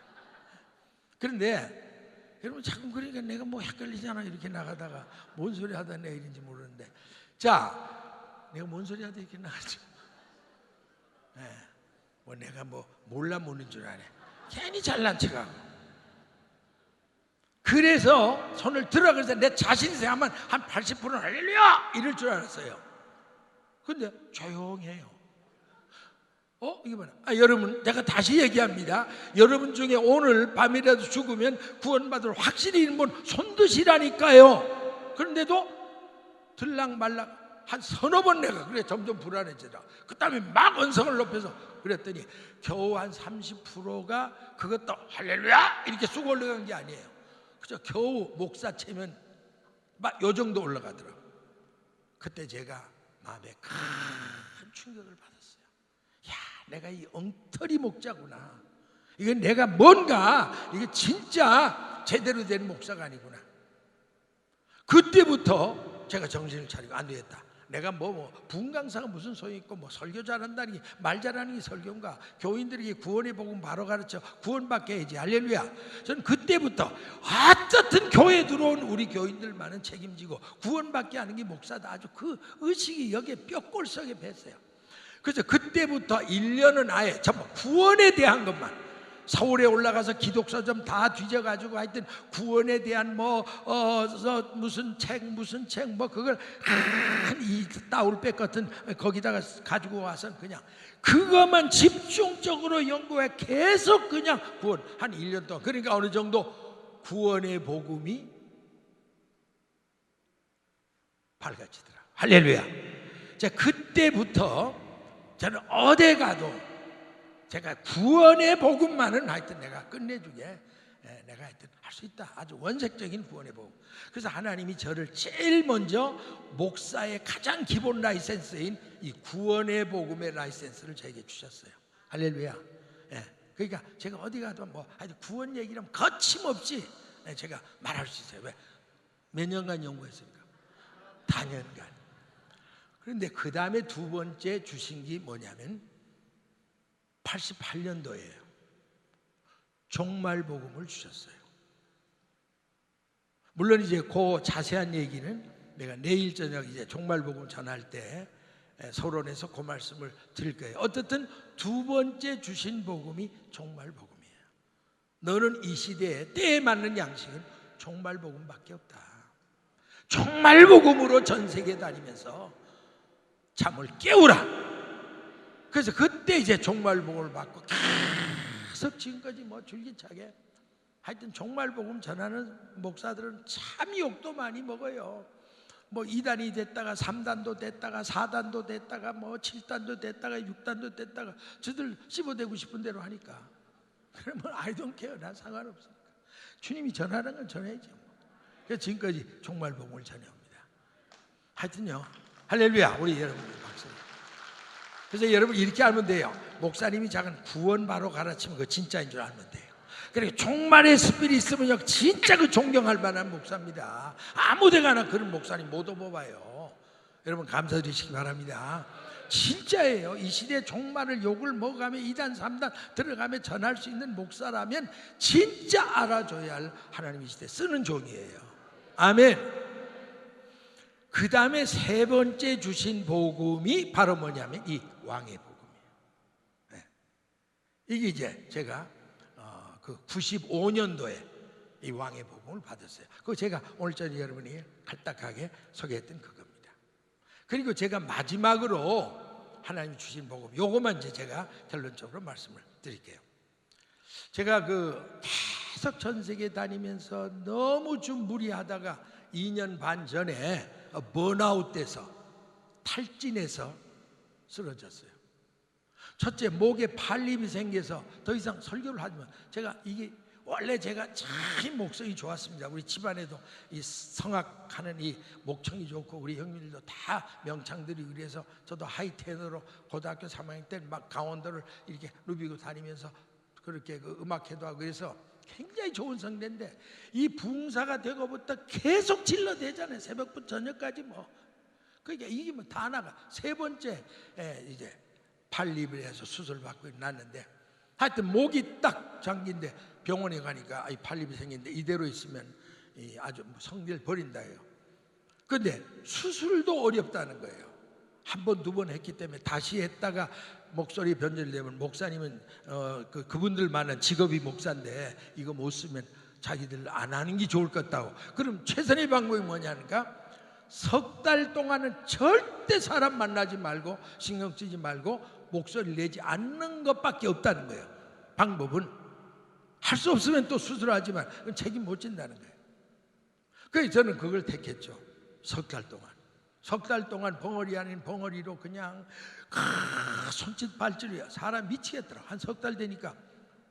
그런데 여러분 자꾸 그러니까 내가 뭐 헷갈리잖아 이렇게 나가다가 뭔 소리 하다 내가 이런지 모르는데 자 내가 뭔 소리 하다 이렇게 나가죠. 뭐 내가 뭐 몰라 모르는 줄 아네. 괜히 잘난 척하고. 그래서 손을 들어 그래서 내 자신이 생각하면 한 80%는 할렐루야 이럴 줄 알았어요. 근데 조용해요. 이게 뭐야? 여러분 내가 다시 얘기합니다. 여러분 중에 오늘 밤이라도 죽으면 구원받을 확실히 있는 분 손드시라니까요. 그런데도 들락말락 한 서너 번 내가 그래 점점 불안해지더라. 그 다음에 막 언성을 높여서 그랬더니 겨우 한 30%가 그것도 할렐루야 이렇게 쑥 올라간 게 아니에요. 그저 겨우 목사 채면 막 요 정도 올라가더라고. 그때 제가 마음에 큰 충격을 받았어요. 야 내가 이 엉터리 목자구나. 이건 내가 뭔가 이게 진짜 제대로 된 목사가 아니구나. 그때부터 제가 정신을 차리고 안 되겠다. 내가 분강사가 무슨 소용이 있고 설교 잘한다는 게 말 잘하는 게 설교인가. 교인들에게 구원의 복음 바로 가르쳐 구원받게 해야지. 할렐루야. 저는 그때부터 어쨌든 교회에 들어온 우리 교인들만은 책임지고 구원받게 하는 게 목사다. 아주 그 의식이 여기에 뼈골석에 뱄어요. 그래서 그때부터 1년은 아예 전부 구원에 대한 것만 서울에 올라가서 기독서 좀 다 뒤져가지고 하여튼 구원에 대한 무슨 책 그걸 이 따울백 같은 거기다가 가지고 와서 그냥 그것만 집중적으로 연구해 계속 그냥 구원 한 1년 동안. 그러니까 어느 정도 구원의 복음이 밝아지더라. 할렐루야. 자 그때부터 저는 어디 가도 제가 구원의 복음만은 하여튼 내가 끝내주게 내가 하여튼 할 수 있다. 아주 원색적인 구원의 복음. 그래서 하나님이 저를 제일 먼저 목사의 가장 기본 라이센스인 이 구원의 복음의 라이센스를 저에게 주셨어요. 할렐루야. 그러니까 제가 어디 가도 뭐 하여튼 구원 얘기라면 거침없이 제가 말할 수 있어요. 왜? 몇 년간 연구했습니까? 4년간. 그런데 그 다음에 두 번째 주신 게 뭐냐면 88년도에요. 종말복음을 주셨어요. 물론 이제 그 자세한 얘기는 내가 내일 저녁 이제 종말복음 전할 때 서론에서 그 말씀을 드릴 거예요. 어쨌든 두 번째 주신 복음이 종말복음이에요. 너는 이 시대에 때에 맞는 양식은 종말복음밖에 없다. 종말복음으로 전 세계 다니면서 잠을 깨우라. 그래서 그때 이제 종말복음을 받고 계속 지금까지 뭐 줄기차게 하여튼 종말복음 전하는 목사들은 참 욕도 많이 먹어요. 뭐 2단이 됐다가 3단도 됐다가 4단도 됐다가 뭐 7단도 됐다가 6단도 됐다가 저들 씹어대고 싶은 대로 하니까 그러면 I don't care. 난 상관없으니까 주님이 전하는 건 전해야죠. 그래서 지금까지 종말복음을 전해옵니다. 하여튼요 할렐루야. 우리 여러분들 박수. 그래서 여러분 이렇게 알면 돼요. 목사님이 작은 구원 바로 가르치면 그거 진짜인 줄 알면 돼요. 그러니까 종말의 스피릿 있으면 진짜 그 존경할 만한 목사입니다. 아무 데 가나 그런 목사님 못 얻어봐요. 여러분 감사드리시기 바랍니다. 진짜예요. 이 시대에 종말을 욕을 먹어가며 2단 3단 들어가며 전할 수 있는 목사라면 진짜 알아줘야 할 하나님 이 시대에 쓰는 종이에요. 아멘. 그 다음에 세 번째 주신 복음이 바로 뭐냐면 이 왕의 복음이에요. 네. 이게 이제 제가 그 95년도에 이 왕의 복음을 받았어요. 그거 제가 오늘 저녁 여러분이 갈딱하게 소개했던 그겁니다. 그리고 제가 마지막으로 하나님이 주신 복음 요거만 이제 제가 결론적으로 말씀을 드릴게요. 제가 그 계속 전 세계 다니면서 너무 좀 무리하다가 2년 반 전에 번아웃 돼서 탈진해서 쓰러졌어요. 첫째, 목에 팔립이 생겨서 더 이상 설교를 하지만 제가 이게 원래 제가 참 목성이 좋았습니다. 우리 집안에도 이 성악하는 이 목청이 좋고 우리 형님들도 다 명창들이 그래서 저도 하이테너로 고등학교 3학년 때 막 강원도를 이렇게 누비고 다니면서 그렇게 그 음악회도 하고 그래서 굉장히 좋은 성대인데 이 붕사가 되고부터 계속 질러대잖아요. 새벽부터 저녁까지 뭐. 그러니까 이게 뭐 다 나가. 세 번째 이제 팔립을 해서 수술 받고 났는데 하여튼 목이 딱 잠긴데 병원에 가니까 이 팔립이 생긴데 이대로 있으면 아주 성질 버린다예요. 그런데 수술도 어렵다는 거예요. 한 번, 두 번 했기 때문에 다시 했다가 목소리 변절되면 목사님은 그분들만은 직업이 목사인데 이거 못 쓰면 자기들 안 하는 게 좋을 것 같다고. 그럼 최선의 방법이 뭐냐니까 석 달 동안은 절대 사람 만나지 말고 신경 쓰지 말고 목소리를 내지 않는 것밖에 없다는 거예요. 방법은 할 수 없으면 또 수술하지만 책임 못 진다는 거예요. 그래서 저는 그걸 택했죠. 석 달 동안 벙어리 아닌 벙어리로 그냥 손짓 발짓이야. 사람 미치겠더라. 한 석 달 되니까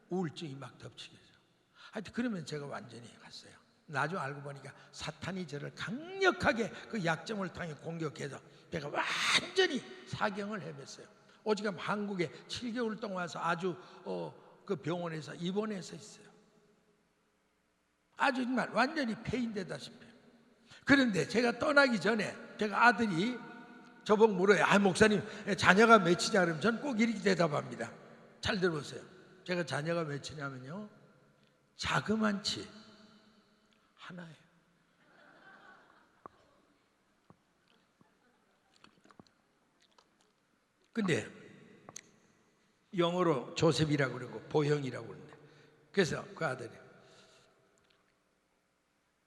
우울증이 막 덮치겠어요. 하여튼 그러면 제가 완전히 갔어요. 나중에 알고 보니까 사탄이 저를 강력하게 그 약점을 통해 공격해서 제가 완전히 사경을 헤맸어요. 오직 한국에 7개월 동안 와서 아주 그 병원에서 입원해서 있어요. 아주 정말 완전히 폐인되다시피. 그런데 제가 떠나기 전에 제가 아들이 저보고 물어요. 아 목사님 자녀가 몇이냐 그러면 전 꼭 이렇게 대답합니다. 잘 들어보세요. 제가 자녀가 몇이냐면요 자그만치 하나예요. 근데 영어로 조셉이라고 그러고 보형이라고 그러는데 그래서 그 아들이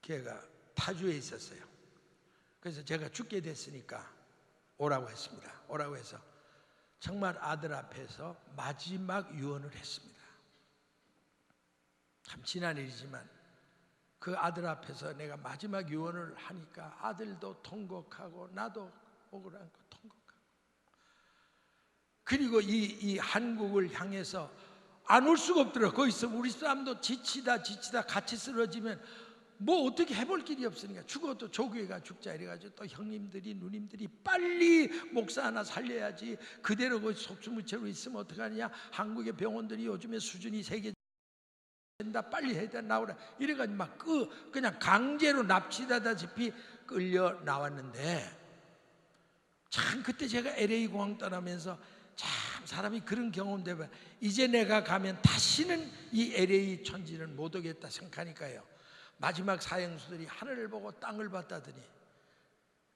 걔가 파주에 있었어요. 그래서 제가 죽게 됐으니까 오라고 했습니다. 오라고 해서 정말 아들 앞에서 마지막 유언을 했습니다. 참 지난 일이지만 그 아들 앞에서 내가 마지막 유언을 하니까 아들도 통곡하고 나도 목을 안고 통곡하고 그리고 이 한국을 향해서 안 올 수가 없더라고요. 거기서 우리 사람도 지치다 같이 쓰러지면 뭐 어떻게 해볼 길이 없으니까 죽어도 조교회가 죽자 이래가지고 또 형님들이 누님들이 빨리 목사 하나 살려야지, 그대로 그 속수무책으로 있으면 어떡하냐, 한국의 병원들이 요즘에 수준이 세계 된다, 빨리 해야 돼, 나오라 이래가지고 막 그냥 강제로 납치되다시피 끌려 나왔는데, 참 그때 제가 LA 공항 떠나면서 참 사람이 그런 경험되면 이제 내가 가면 다시는 이 LA 천지는 못 오겠다 생각하니까요, 마지막 사형수들이 하늘을 보고 땅을 봤다더니,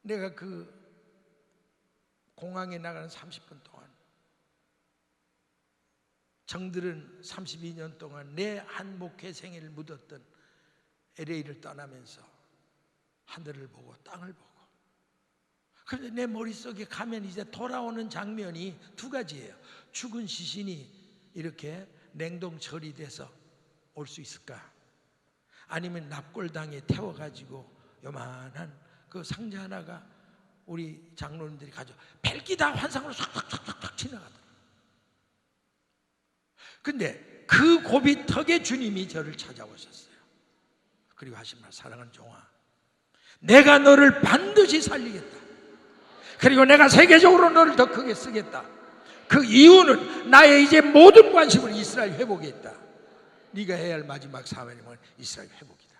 내가 그 공항에 나가는 30분 동안 정들은 32년 동안 내 한 목회 생애를 묻었던 LA를 떠나면서 하늘을 보고 땅을 보고, 그런데 내 머릿속에 가면 이제 돌아오는 장면이 두 가지예요. 죽은 시신이 이렇게 냉동 처리돼서 올 수 있을까, 아니면 납골당에 태워가지고 요만한 그 상자 하나가 우리 장로님들이 가져 벨기 다 환상으로 싹싹싹싹 지나가더라. 근데 그 고비턱에 주님이 저를 찾아오셨어요. 그리고 하신 말, 사랑하는 종아, 내가 너를 반드시 살리겠다. 그리고 내가 세계적으로 너를 더 크게 쓰겠다. 그 이유는 나의 이제 모든 관심을 이스라엘 회복에 있다. 네가 해야 할 마지막 사명은 이스라엘 회복이다.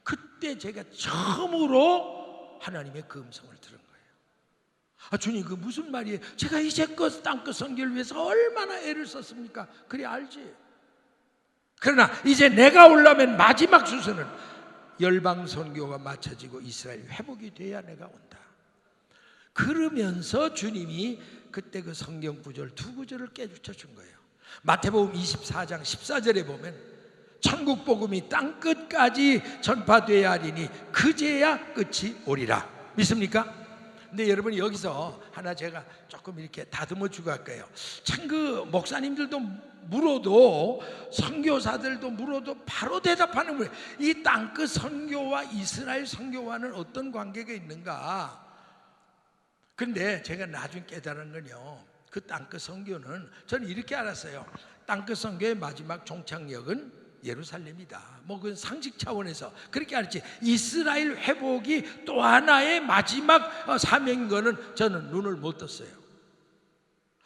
그때 제가 처음으로 하나님의 그 음성을 들은 거예요. 주님, 그 무슨 말이에요? 제가 이제껏 땅끝 선교를 위해서 얼마나 애를 썼습니까? 그래 알지. 그러나 이제 내가 오려면 마지막 수순은 열방 선교가 마쳐지고 이스라엘 회복이 돼야 내가 온다. 그러면서 주님이 그때 그 성경 구절 두 구절을 깨우쳐 준 거예요. 마태복음 24장 14절에 보면 천국 복음이 땅 끝까지 전파되어야 하리니 그제야 끝이 오리라. 믿습니까? 근데 여러분, 여기서 하나 제가 조금 이렇게 다듬어 주고 갈까요? 참 그 목사님들도 물어도 선교사들도 물어도 바로 대답하는 거예요. 이 땅끝 선교와 이스라엘 선교와는 어떤 관계가 있는가? 근데 제가 나중에 깨달은 건요, 그 땅끝 선교는 저는 이렇게 알았어요. 땅끝 선교의 마지막 종착역은 예루살렘이다. 뭐 그건 상식 차원에서 그렇게 알았지, 이스라엘 회복이 또 하나의 마지막 사명인 거는 저는 눈을 못 떴어요.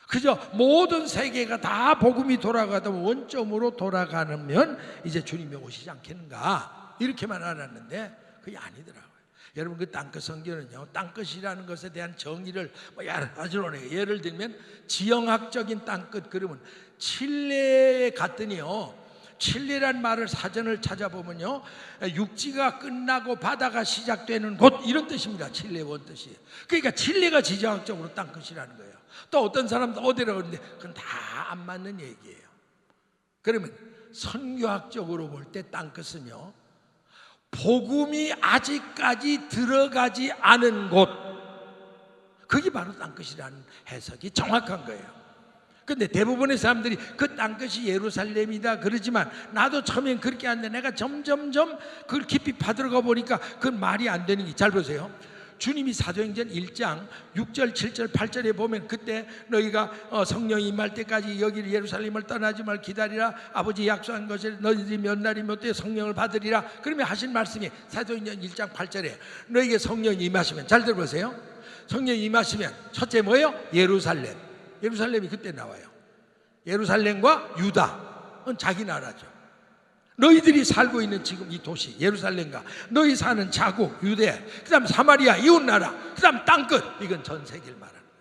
그저 모든 세계가 다 복음이 돌아가다 원점으로 돌아가면 이제 주님이 오시지 않겠는가, 이렇게만 알았는데 그게 아니더라고요. 여러분, 그 땅끝 선교는요, 땅끝이라는 것에 대한 정의를 여러 가지로 해요. 예를 들면 지형학적인 땅끝, 그러면 칠레에 갔더니요, 칠레란 말을 사전을 찾아보면요, 육지가 끝나고 바다가 시작되는 곳, 이런 뜻입니다. 칠레 원뜻이. 그러니까 칠레가 지정학적으로 땅끝이라는 거예요. 또 어떤 사람도 어디라고 그러는데 그건 다 안 맞는 얘기예요. 그러면 선교학적으로 볼 때 땅끝은요, 복음이 아직까지 들어가지 않은 곳, 그게 바로 땅끝이라는 해석이 정확한 거예요. 근데 대부분의 사람들이 그 땅끝이 예루살렘이다 그러지만, 나도 처음엔 그렇게 하는데 내가 점점점 그걸 깊이 파들어가 보니까 그건 말이 안 되는 게, 잘 보세요. 주님이 사도행전 1장 6절 7절 8절에 보면, 그때 너희가 성령이 임할 때까지 여기 예루살렘을 떠나지 말 기다리라, 아버지 약속한 것을 너희들이 몇 날이 몇 때에 성령을 받으리라. 그러면 하신 말씀이 사도행전 1장 8절에 너희에게 성령이 임하시면, 잘 들어보세요, 성령이 임하시면 첫째 뭐예요? 예루살렘. 예루살렘이 그때 나와요. 예루살렘과 유다는 자기 나라죠. 너희들이 살고 있는 지금 이 도시 예루살렘과 너희 사는 자국 유대, 그 다음 사마리아 이웃나라, 그 다음 땅끝, 이건 전 세계를 말하는 거예요.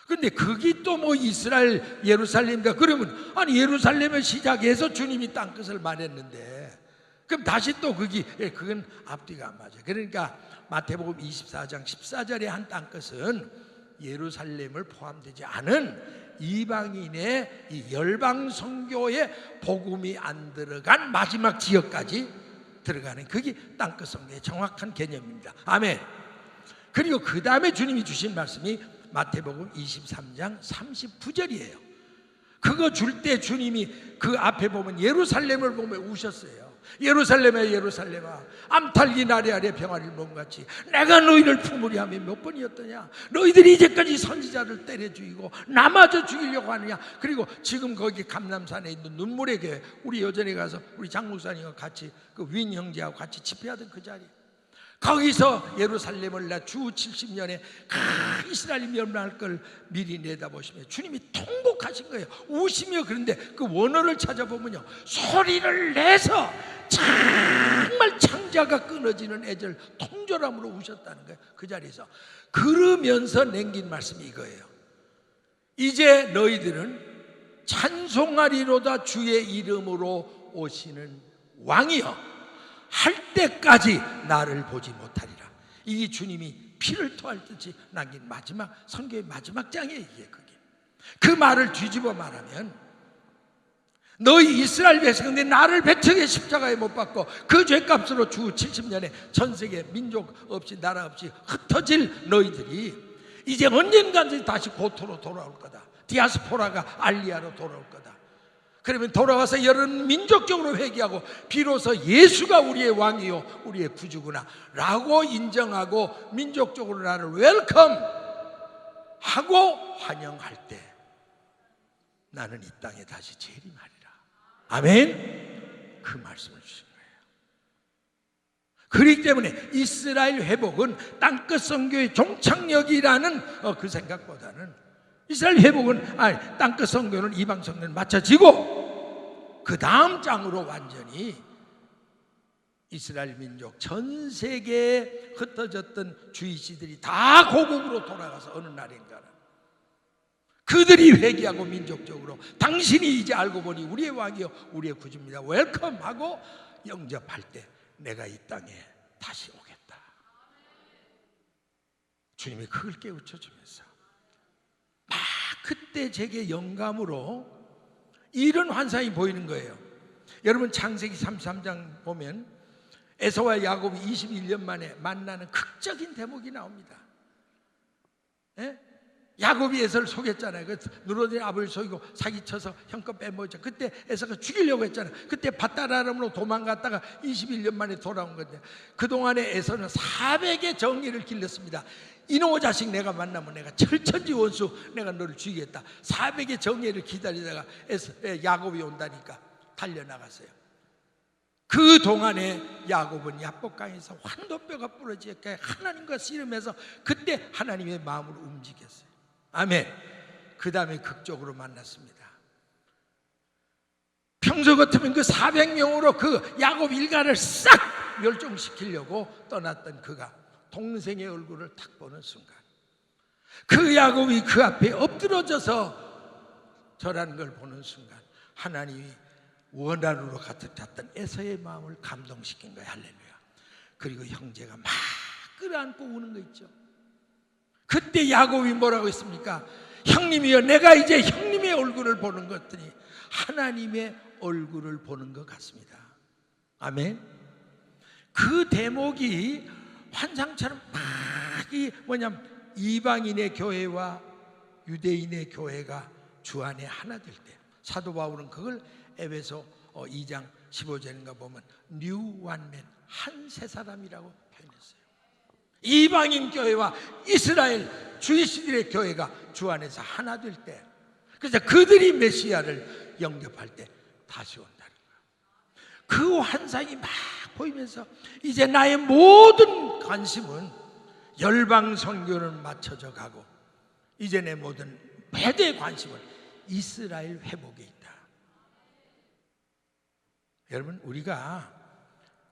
근데 그게 또 뭐 이스라엘 예루살렘이다 그러면, 아니 예루살렘을 시작해서 주님이 땅끝을 말했는데, 그럼 다시 또 그건 앞뒤가 안 맞아요. 그러니까 마태복음 24장 14절의 한 땅끝은 예루살렘을 포함되지 않은 이방인의 이 열방 선교의 복음이 안 들어간 마지막 지역까지 들어가는, 그게 땅끝 선교의 정확한 개념입니다. 아멘. 그리고 그 다음에 주님이 주신 말씀이 마태복음 23장 39절이에요. 그거 줄 때 주님이 그 앞에 보면 예루살렘을 보며 우셨어요. 예루살렘아 예루살렘아 암탈기 나래 아래 병아리를 몸같이 내가 너희를 품으려 하면 몇 번이었더냐. 너희들이 이제까지 선지자를 때려 죽이고 나마저 죽이려고 하느냐. 그리고 지금 거기 감람산에 있는 눈물의 교회, 우리 여전히 가서 우리 장목사님과 같이 그 윈 형제하고 같이 집회하던 그 자리, 거기서 예루살렘을 나 주 70년에 이스라엘이 멸망할 걸 미리 내다보시며 주님이 통곡하신 거예요. 우시며. 그런데 그 원어를 찾아보면요, 소리를 내서 정말 창자가 끊어지는 애절 통절함으로 우셨다는 거예요. 그 자리에서. 그러면서 남긴 말씀이 이거예요. 이제 너희들은 찬송하리로다 주의 이름으로 오시는 왕이여 할 때까지 나를 보지 못하리라. 이게 주님이 피를 토할 듯이 남긴 마지막 선교의 마지막 장이에요. 이게 그게. 그 말을 뒤집어 말하면 너희 이스라엘 백성인데 나를 배척의 십자가에 못 박고 그 죄값으로 주 70년에 전 세계 민족 없이 나라 없이 흩어질 너희들이 이제 언젠가는 다시 고토로 돌아올 거다. 디아스포라가 알리아로 돌아올 거다. 그러면 돌아와서 여러 민족적으로 회개하고 비로소 예수가 우리의 왕이요 우리의 구주구나 라고 인정하고 민족적으로 나를 웰컴 하고 환영할 때 나는 이 땅에 다시 재림하리라. 아멘. 그 말씀을 주신 거예요. 그렇기 때문에 이스라엘 회복은 땅끝 선교의 종착역이라는 그 생각보다는 이스라엘 회복은 땅끝 선교는 이방 선교는 맞춰지고 그 다음 장으로 완전히 이스라엘 민족 전 세계에 흩어졌던 주이시들이 다 고국으로 돌아가서 어느 날인가는 그들이 회개하고 민족적으로 당신이 이제 알고 보니 우리의 왕이요 우리의 구주입니다 웰컴하고 영접할 때 내가 이 땅에 다시 오겠다. 주님이 그걸 깨우쳐주면서 막 그때 제게 영감으로 이런 환상이 보이는 거예요. 여러분 창세기 33장 보면 에서와 야곱이 21년 만에 만나는 극적인 대목이 나옵니다. 예? 야곱이 에서를 속였잖아요. 그 누러진 아버지를 속이고 사기쳐서 형껏 빼먹었죠. 그때 에서가 죽이려고 했잖아요. 그때 밧다라람으로 도망갔다가 21년 만에 돌아온 건데 그동안에 에서는 400의 정의를 길렀습니다. 이놈의 자식 내가 만나면 내가 철천지 원수 내가 너를 죽이겠다. 400의 정의를 기다리다가 야곱이 온다니까 달려나갔어요. 그 동안에 야곱은 야복강에서 환도뼈가 부러지게 하나님과 씨름해서 그때 하나님의 마음을 움직였어요. 아멘. 그 다음에 극적으로 만났습니다. 평소 같으면 그 400명으로 그 야곱 일가를 싹 멸종시키려고 떠났던 그가 동생의 얼굴을 탁 보는 순간 그 야곱이 그 앞에 엎드러져서 절하는 걸 보는 순간 하나님이 원한으로 가득 찼던 에서의 마음을 감동시킨 거예요. 할렐루야. 그리고 형제가 막 끌어안고 우는 거 있죠. 그때 야곱이 뭐라고 했습니까? 형님이여 내가 이제 형님의 얼굴을 보는 것 같더니 하나님의 얼굴을 보는 것 같습니다. 아멘. 그 대목이 환상처럼 막 뭐냐면 이방인의 교회와 유대인의 교회가 주 안에 하나 될 때 사도 바울은 그걸 에베소 2장 15절인가 보면 뉴 완맨 한 새 사람이라고 표현했어요. 이방인 교회와 이스라엘 주이시들의 교회가 주 안에서 하나 될 때 그래서 그들이 메시아를 영접할 때 다시 온다는 거예요. 그 환상이 막 보이면서 이제 나의 모든 관심은 열방 선교는 맞춰져 가고 이제 내 모든 배대의 관심은 이스라엘 회복에 있다. 여러분 우리가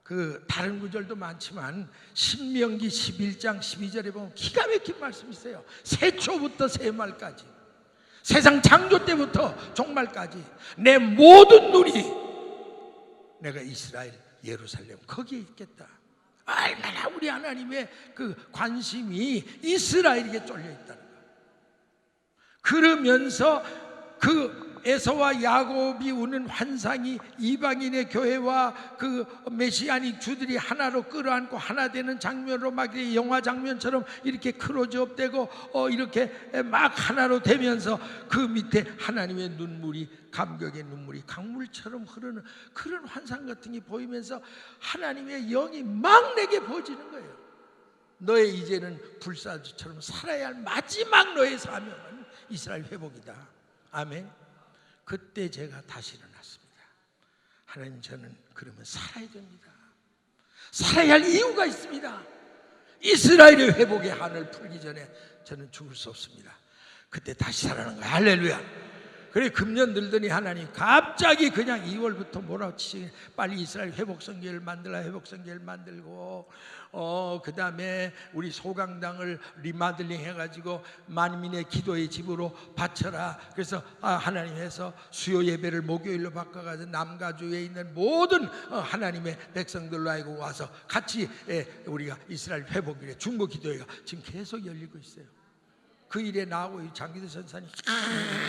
그 다른 구절도 많지만 신명기 11장 12절에 보면 기가 막힌 말씀이 있어요. 세초부터 세말까지 세상 창조 때부터 종말까지 내 모든 눈이 내가 이스라엘 예루살렘 거기에 있겠다. 얼마나 우리 하나님의 그 관심이 이스라엘에게 쫄려 있다는 거예요. 그러면서 그 에서와 야곱이 우는 환상이 이방인의 교회와 그 메시아닉 주들이 하나로 끌어안고 하나 되는 장면으로 막 영화 장면처럼 이렇게 크로즈업되고 이렇게 막 하나로 되면서 그 밑에 하나님의 눈물이, 감격의 눈물이 강물처럼 흐르는 그런 환상 같은 게 보이면서 하나님의 영이 막 내게 보여지는 거예요. 너의 이제는 불사조처럼 살아야 할 마지막 너의 사명은 이스라엘 회복이다. 아멘. 그때 제가 다시 일어났습니다. 하나님, 저는 그러면 살아야 됩니다. 살아야 할 이유가 있습니다. 이스라엘의 회복의 한을 풀기 전에 저는 죽을 수 없습니다. 그때 다시 살아난 거예요. 할렐루야. 그래 금년 들더니 하나님 갑자기 그냥 2월부터 몰아치시, 빨리 이스라엘 회복성계를 만들라, 회복성계를 만들고 그 다음에 우리 소강당을 리마들링 해가지고 만민의 기도의 집으로 바쳐라. 그래서 하나님께서 수요 예배를 목요일로 바꿔가지고 남가주에 있는 모든 하나님의 백성들로 하여금 와서 같이 우리가 이스라엘 회복일에 중보 기도회가 지금 계속 열리고 있어요. 그 일에 나하고 장기도 전사님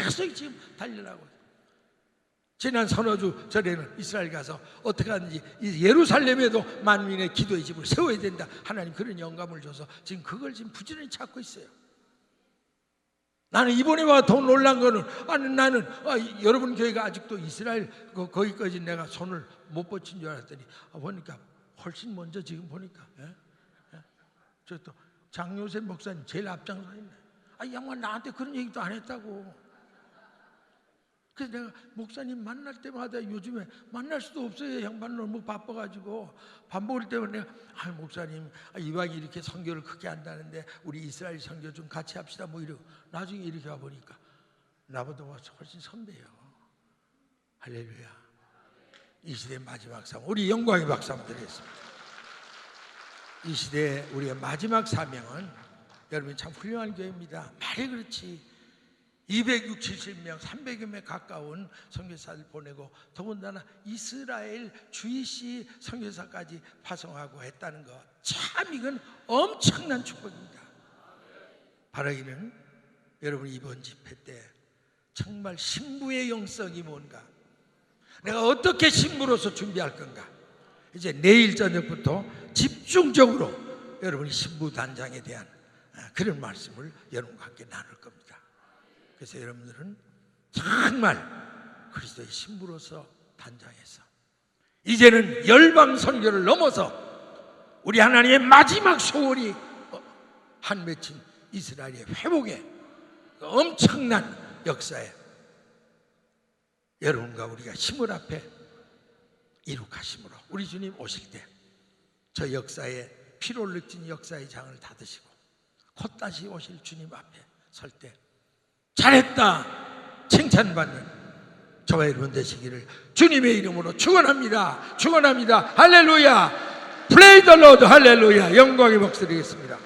계속 지금 달려나고 있어요. 지난 서너 주 전에는 이스라엘 가서 어떻게 하는지 예루살렘에도 만민의 기도의 집을 세워야 된다. 하나님 그런 영감을 줘서 지금 그걸 지금 부지런히 찾고 있어요. 나는 이번에 와 더 놀란 거는 나는 여러분 교회가 아직도 이스라엘 거기까지 내가 손을 못 뻗친 줄 알았더니 보니까 훨씬 먼저 지금 보니까 저 또 장요셉 목사님 제일 앞장서 있네. 이 양반 나한테 그런 얘기도 안 했다고. 그래서 내가 목사님 만날 때마다 요즘에 만날 수도 없어요. 양반 너무 바빠가지고 밥 먹을 때마다 내가 목사님 이왕 이렇게 선교를 크게 한다는데 우리 이스라엘 선교 좀 같이 합시다 뭐 이러고 나중에 이렇게 와보니까 나보다 훨씬 선배예요. 할렐루야. 이 시대의 마지막 사명, 우리 영광의 박수 한번 드리겠습니다. 이 시대의 우리의 마지막 사명은 여러분 참 훌륭한 교회입니다. 말이 그렇지 260, 70명 300여 명 가까운 선교사를 보내고 더군다나 이스라엘 주이시 선교사까지 파송하고 했다는 것, 참 이건 엄청난 축복입니다. 바라기는 여러분 이번 집회 때 정말 신부의 영성이 뭔가, 내가 어떻게 신부로서 준비할 건가, 이제 내일 저녁부터 집중적으로 여러분이 신부 단장에 대한 그런 말씀을 여러분과 함께 나눌 겁니다. 그래서 여러분들은 정말 그리스도의 신부로서 단장해서 이제는 열방 선교를 넘어서 우리 하나님의 마지막 소원이 한 맺힌 이스라엘의 회복의 엄청난 역사에 여러분과 우리가 힘을 앞에 이룩하심으로 우리 주님 오실 때 저 역사의 피를 느낀 역사의 장을 닫으시고 곧 다시 오실 주님 앞에 설 때 잘했다 칭찬받는 저와 여러분 되시기를 주님의 이름으로 축원합니다. 축원합니다. 할렐루야. Praise the Lord. 할렐루야. 영광의 박수 드리겠습니다.